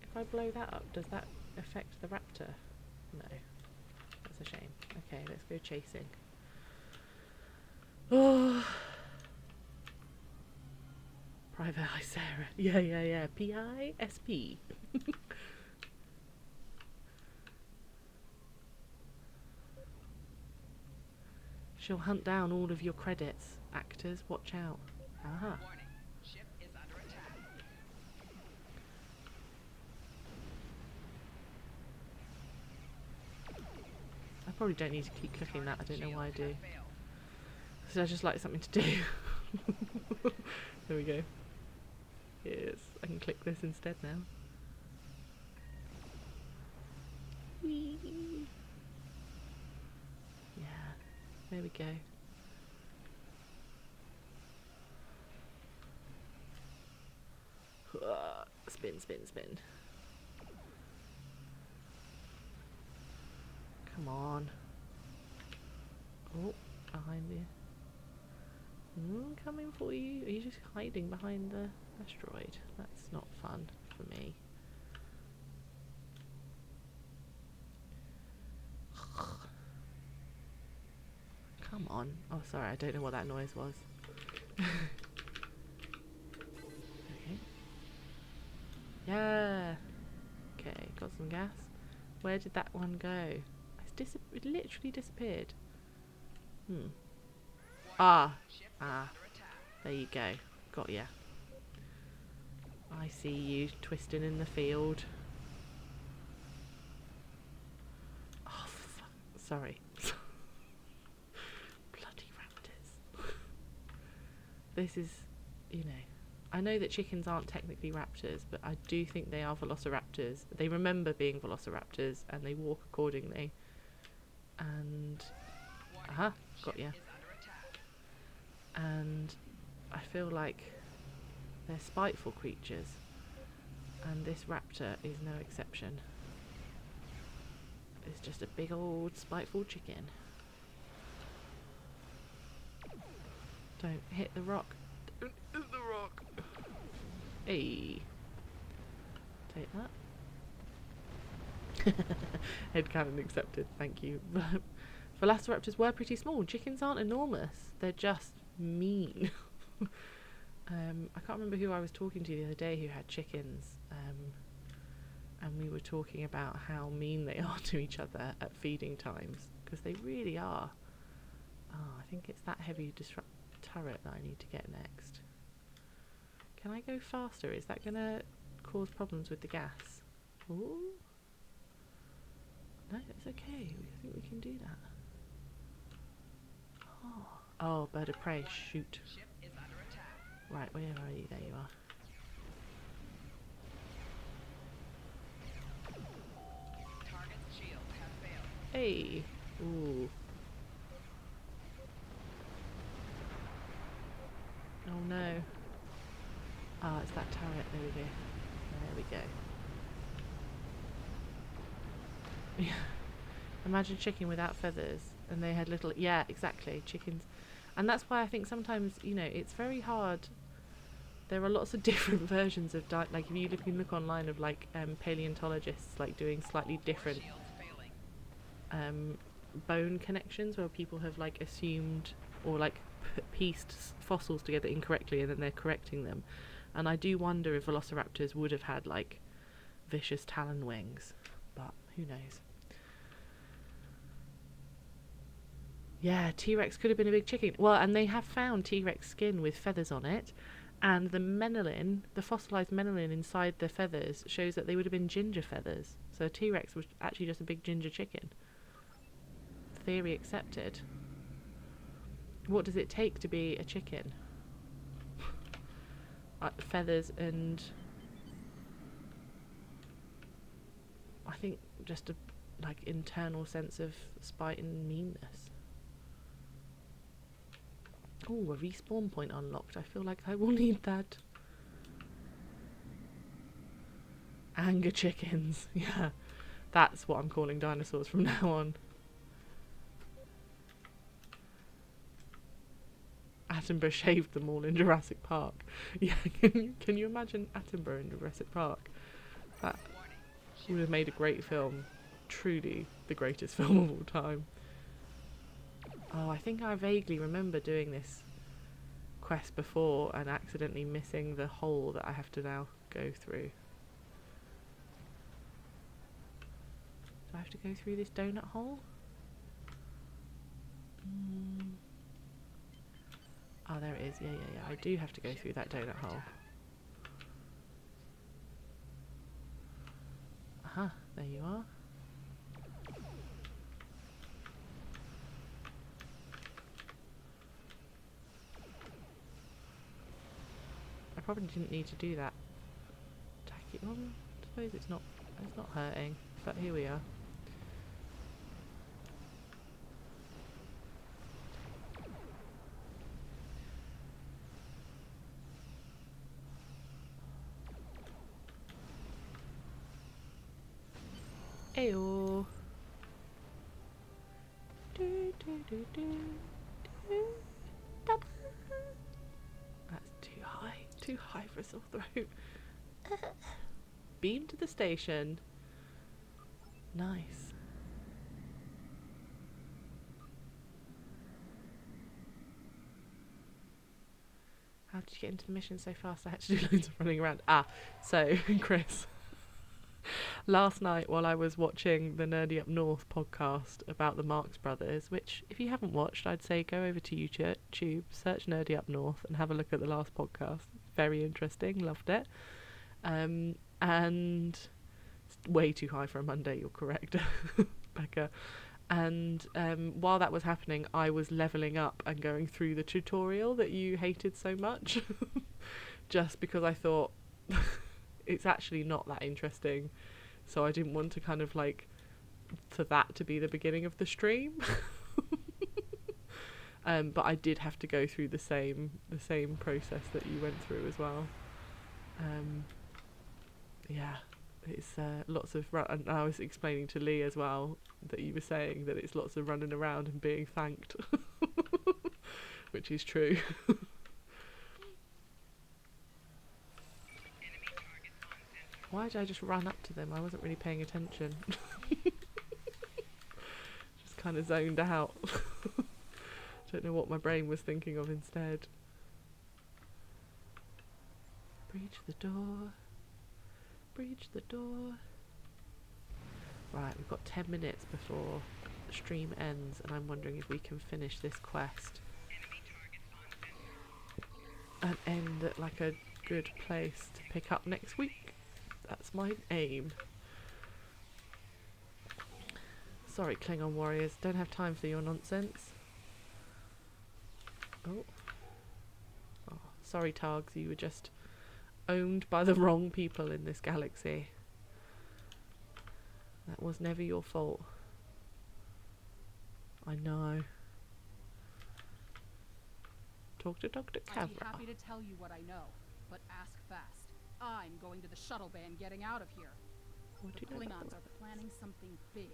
If I blow that up, does that affect the Raptor? No. That's a shame. Okay, let's go chasing. Oh. Private Eye Sarah. Yeah. P-I-S-P. She'll hunt down all of your credits. Actors, watch out. Aha. Ship is under attack. I probably don't need to keep clicking that. I don't know why I do. So I just like something to do. There we go. Yes, I can click this instead now. Whee! Yeah, there we go. Spin. Come on. Oh, behind you. Coming for you. Are you just hiding behind the asteroid? That's not fun for me. Come on. Oh, sorry, I don't know what that noise was. Okay. Yeah. Okay, got some gas. Where did that one go? It literally disappeared. There you go. Got ya. I see you twisting in the field. Oh, fuck. Sorry. Bloody raptors. This is, you know, I know that chickens aren't technically raptors, but I do think they are velociraptors. They remember being velociraptors and they walk accordingly. And got ya. And I feel like they're spiteful creatures, and this raptor is no exception. It's just a big old spiteful chicken. Don't hit the rock. Don't hit the rock. Hey. Take that. Headcanon accepted, thank you. Velociraptors were pretty small. Chickens aren't enormous. They're just mean. I can't remember who I was talking to the other day who had chickens, and we were talking about how mean they are to each other at feeding times, because they really are. Oh, I think it's that heavy disrupt turret that I need to get next. Can I go faster? Is that going to cause problems with the gas? Ooh. No, it's okay. I think we can do that. Oh, bird of prey, shoot. Right, where are you? There you are. Hey! Ooh. no. Ah, it's that turret. There we go. There we go. Yeah. Imagine chicken without feathers, and they had little. Yeah, exactly. Chickens, and that's why I think sometimes, you know, it's very hard. There are lots of different versions of like if you look online of like paleontologists like doing slightly different bone connections where people have like assumed or like pieced fossils together incorrectly and then they're correcting them, and I do wonder if velociraptors would have had like vicious talon wings, but who knows. Yeah, T-Rex could have been a big chicken. Well, and they have found T-Rex skin with feathers on it, and the menelin, the fossilized menelin inside the feathers, shows that they would have been ginger feathers. So T-Rex was actually just a big ginger chicken. Theory accepted. What does it take to be a chicken? Feathers and I think just a like internal sense of spite and meanness. Oh, a respawn point unlocked. I feel like I will need that. Anger chickens. Yeah, that's what I'm calling dinosaurs from now on. Attenborough shaved them all in Jurassic Park. Yeah, can you imagine Attenborough in Jurassic Park? That would have made a great film. Truly the greatest film of all time. Oh, I think I vaguely remember doing this quest before and accidentally missing the hole that I have to now go through. Do I have to go through this donut hole? Oh, there it is. Yeah. I do have to go through that donut hole. Aha, there you are. I probably didn't need to do that. Tack it on. I suppose it's not hurting, but here we are. Ayo. That's too high for a sore throat. Beam to the station. Nice. How did you get into the mission so fast? I had to do loads of running around. So, Chris, last night while I was watching the Nerdy Up North podcast about the Marx Brothers, which if you haven't watched, I'd say go over to YouTube, search Nerdy Up North and have a look at the last podcast. Very interesting, loved it. And it's way too high for a Monday, you're correct, Becca. And while that was happening, I was leveling up and going through the tutorial that you hated so much just because I thought it's actually not that interesting, so I didn't want to kind of like for that to be the beginning of the stream. But I did have to go through the same process that you went through as well. Yeah, it's lots of run, and I was explaining to Lee as well that you were saying that it's lots of running around and being thanked, which is true. Why did I just run up to them? I wasn't really paying attention. Just kind of zoned out. Don't know what my brain was thinking of instead. Breach the door. Breach the door. Right, we've got 10 minutes before the stream ends, and I'm wondering if we can finish this quest and end at like a good place to pick up next week. That's my aim. Sorry, Klingon warriors, don't have time for your nonsense. Oh, sorry, Targs, you were just owned by the wrong people in this galaxy. That was never your fault. I know. talk to Dr. I'd be Cavra. happy to tell you what I know, but ask fast. I'm going to the shuttle bay and getting out of here. What The do you know about Klingons the are planning something big.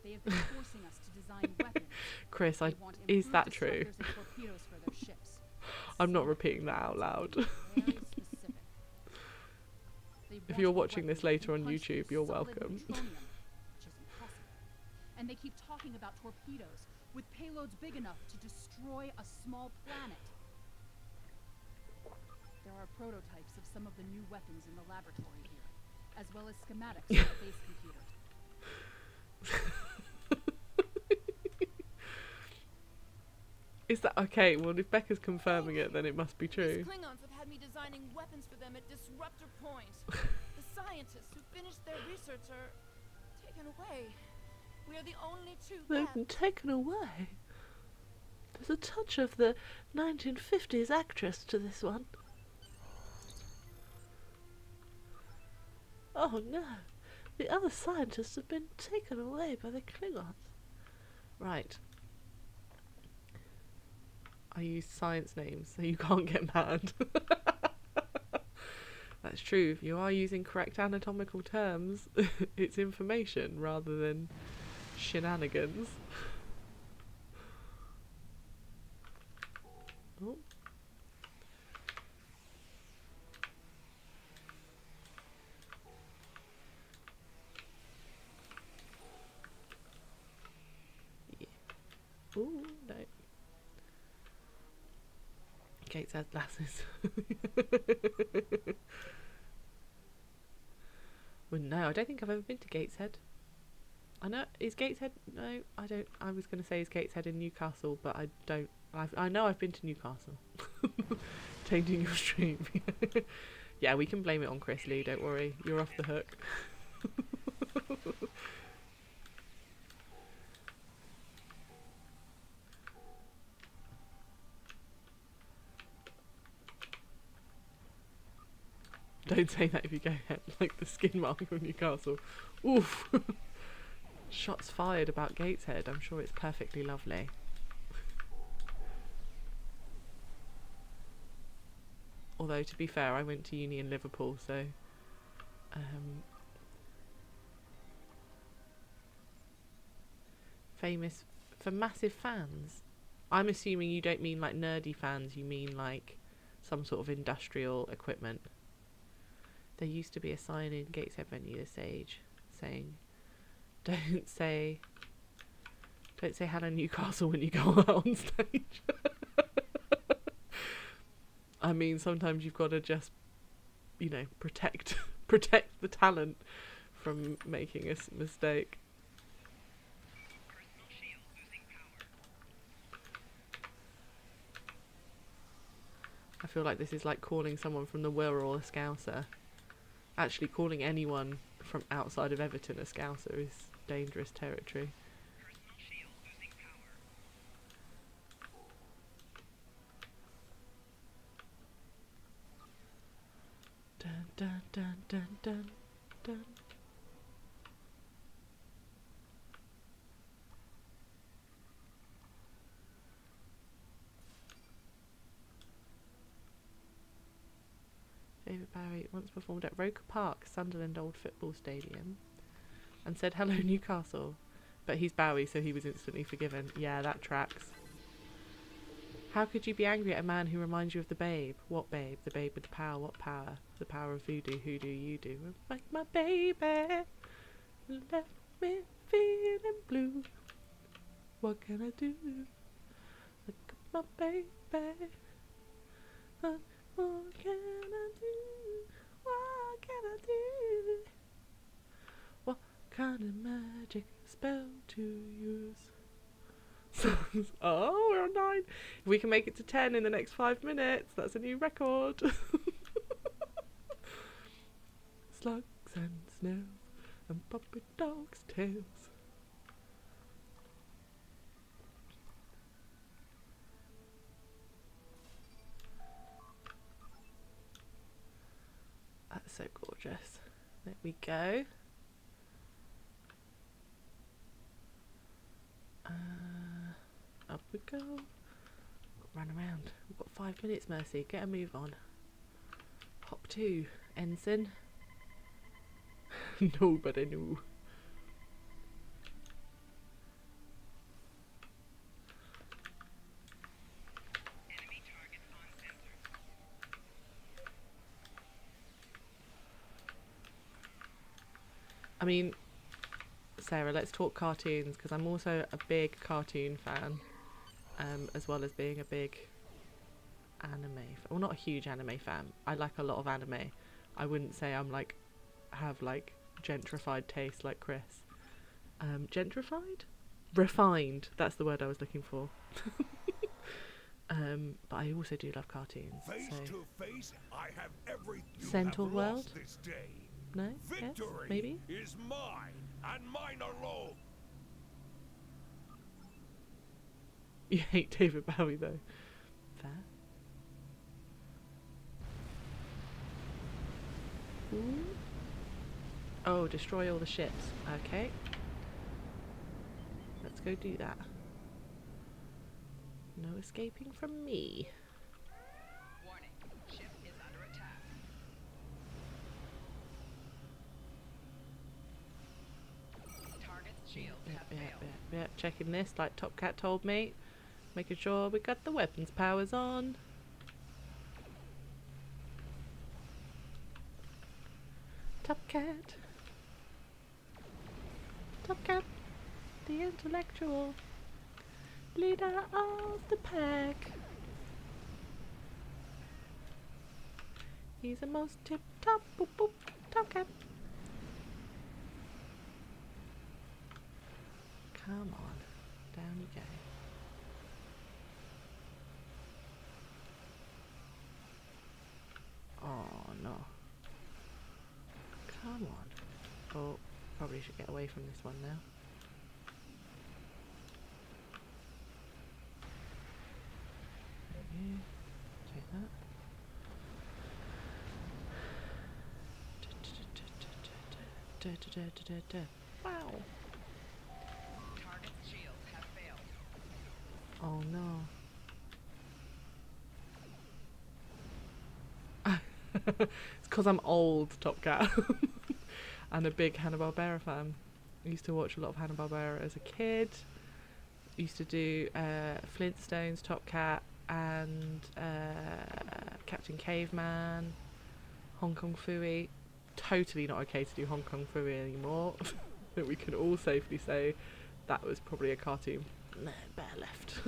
They have been forcing us to design weapons. Chris, They want is improved that true? disruptors and torpedoes for their ships. I'm not Some repeating that out loud. very specific. They If want you're a watching this weapon that later can on punch YouTube, through you're solid welcome. neutronium, which is impossible. And they keep talking about torpedoes with payloads big enough to destroy a small planet. There are prototypes of some of the new weapons in the laboratory here, as well as schematics for the base computer. Is that okay? Well, if Becca's confirming it, then it must be true. These Klingons have had me designing weapons for them at Disruptor Point. The scientists who finished their research are taken away. We are the only two They've left. been taken away. There's a touch of the 1950s actress to this one. Oh no, the other scientists have been taken away by the Klingons. Right. I use science names so you can't get mad. That's true. If you are using correct anatomical terms, it's information rather than shenanigans. Oh. Yeah. Ooh, no. Gates has glasses. Well, no, I don't think I've ever been to Gateshead. I know, is Gateshead? No, I don't. I was going to say is Gateshead in Newcastle, but I don't. I know I've been to Newcastle. Changing your stream. Yeah, we can blame it on Chris Lee, don't worry. You're off the hook. Don't say that if you go ahead, like the skin mark from Newcastle. Oof! Shots fired about Gateshead. I'm sure it's perfectly lovely. Although, to be fair, I went to uni in Liverpool, so... famous for massive fans. I'm assuming you don't mean like nerdy fans, you mean like some sort of industrial equipment. There used to be a sign in Gateshead venue this age saying, don't say hello Newcastle when you go out on stage. I mean, sometimes you've got to just, you know, protect the talent from making a mistake. I feel like this is like calling someone from the Wirral a Scouser. Actually, calling anyone from outside of Everton a Scouser is dangerous territory. Dun dun dun dun dun dun. David Barry once performed at Roker Park, Sunderland Old Football Stadium, and said hello Newcastle. But he's Bowie, so he was instantly forgiven. Yeah, that tracks. How could you be angry at a man who reminds you of the babe? What babe? The babe with the power. What power? The power of voodoo. Who do you do? Like my baby left me feeling blue. What can I do? Look at my baby. What can I do? What can I do? What kind of magic spell to use? Oh, we're on 9. If we can make it to 10 in the next 5 minutes, that's a new record. Slugs and snails and puppet dogs' tails. That's so gorgeous. There we go. Up we go. run around. We've got 5 minutes, Mercy. Get a move on. Hop to, Ensign. Nobody knew. I mean, Sarah, let's talk cartoons, because I'm also a big cartoon fan, as well as being a big well, not a huge anime fan. I like a lot of anime. I wouldn't say I'm like, have like gentrified taste like Chris. Gentrified? Refined, that's the word I was looking for. But I also do love cartoons. Face So. to face, I have everything you Centaur have World? lost this day. No? Yes? Victory Maybe? is mine, and mine alone. You hate David Bowie though. Fair. Ooh. Oh, destroy all the ships. Okay. Let's go do that. No escaping from me. Warning, ship is under attack. Target's shields have failed. Yeah, checking this like Top Cat told me. Making sure we got the weapons powers on. Top Cat. Top Cat. The intellectual leader of the pack. He's the most tip-top boop boop Top Cat. Come on. Down you go. Oh no. Come on. Oh, probably should get away from this one now. Yeah, take that. Wow. Target's shields have failed. Oh no. It's because I'm old, Top Cat. And a big Hanna-Barbera fan. I used to watch a lot of Hanna-Barbera as a kid. Used to do Flintstones, Top Cat, and Captain Caveman, Hong Kong Phooey. Totally not okay to do Hong Kong Phooey anymore. But we can all safely say that was probably a cartoon better left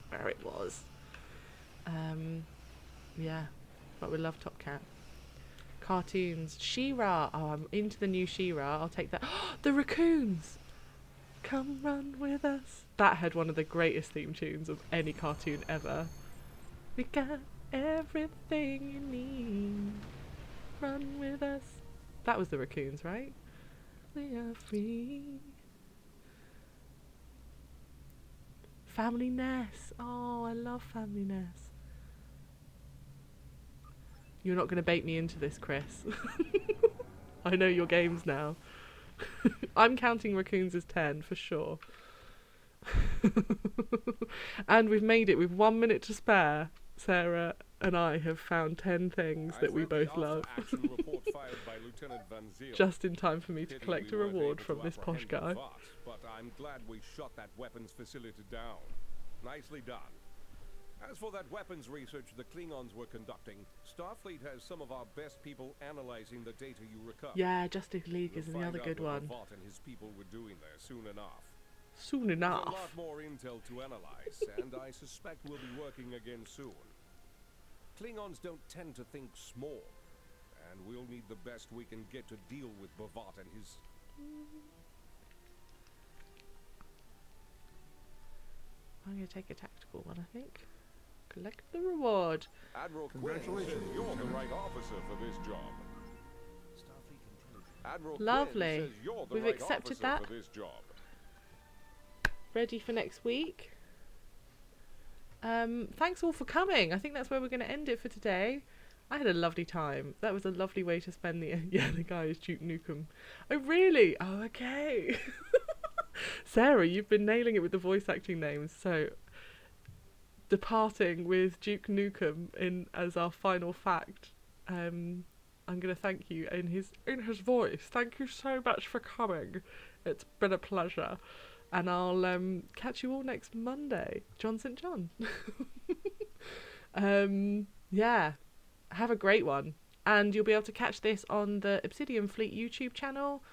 where it was. Yeah, but we love Top Cat. Cartoons. She-Ra. Oh, I'm into the new She-Ra. I'll take that. The raccoons. Come run with us. That had one of the greatest theme tunes of any cartoon ever. We got everything you need. Run with us. That was the raccoons, right? We are free. Family Ness. Oh, I love Family Ness. You're not going to bait me into this, Chris. I know your games now. I'm counting raccoons as 10 for sure. And we've made it with 1 minute to spare. Sarah and I have found 10 things that we both love. Just in time for me to collect a reward from this posh guy. But I'm glad we shot that weapons facility down. Nicely done. As for that weapons research the Klingons were conducting, Starfleet has some of our best people analyzing the data you recover. Yeah, Justice League is the other good one. What Vought and his people were doing there soon enough. Soon enough. There's a lot more intel to analyze, and I suspect we'll be working again soon. Klingons don't tend to think small, and we'll need the best we can get to deal with Bovat and his... I'm going to take a tactical one, I think. Collect the reward. Admiral Quinn says you're the right officer for this job. Admiral Lovely. Quinn says you're the We've right accepted officer that. for this job. Ready for next week. Thanks all for coming. I think that's where we're going to end it for today. I had a lovely time. That was a lovely way to spend the... Yeah, the guy is Duke Nukem. Oh, really? Oh, okay. Sarah, you've been nailing it with the voice acting names. So, departing with Duke Nukem in as our final fact, I'm going to thank you in his voice. Thank you so much for coming. It's been a pleasure. And I'll catch you all next Monday. John St. John. Yeah. Have a great one. And you'll be able to catch this on the Obsidian Fleet YouTube channel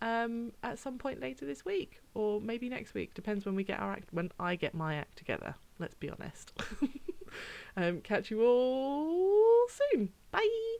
at some point later this week. Or maybe next week. Depends when I get my act together. Let's be honest. Catch you all soon. Bye.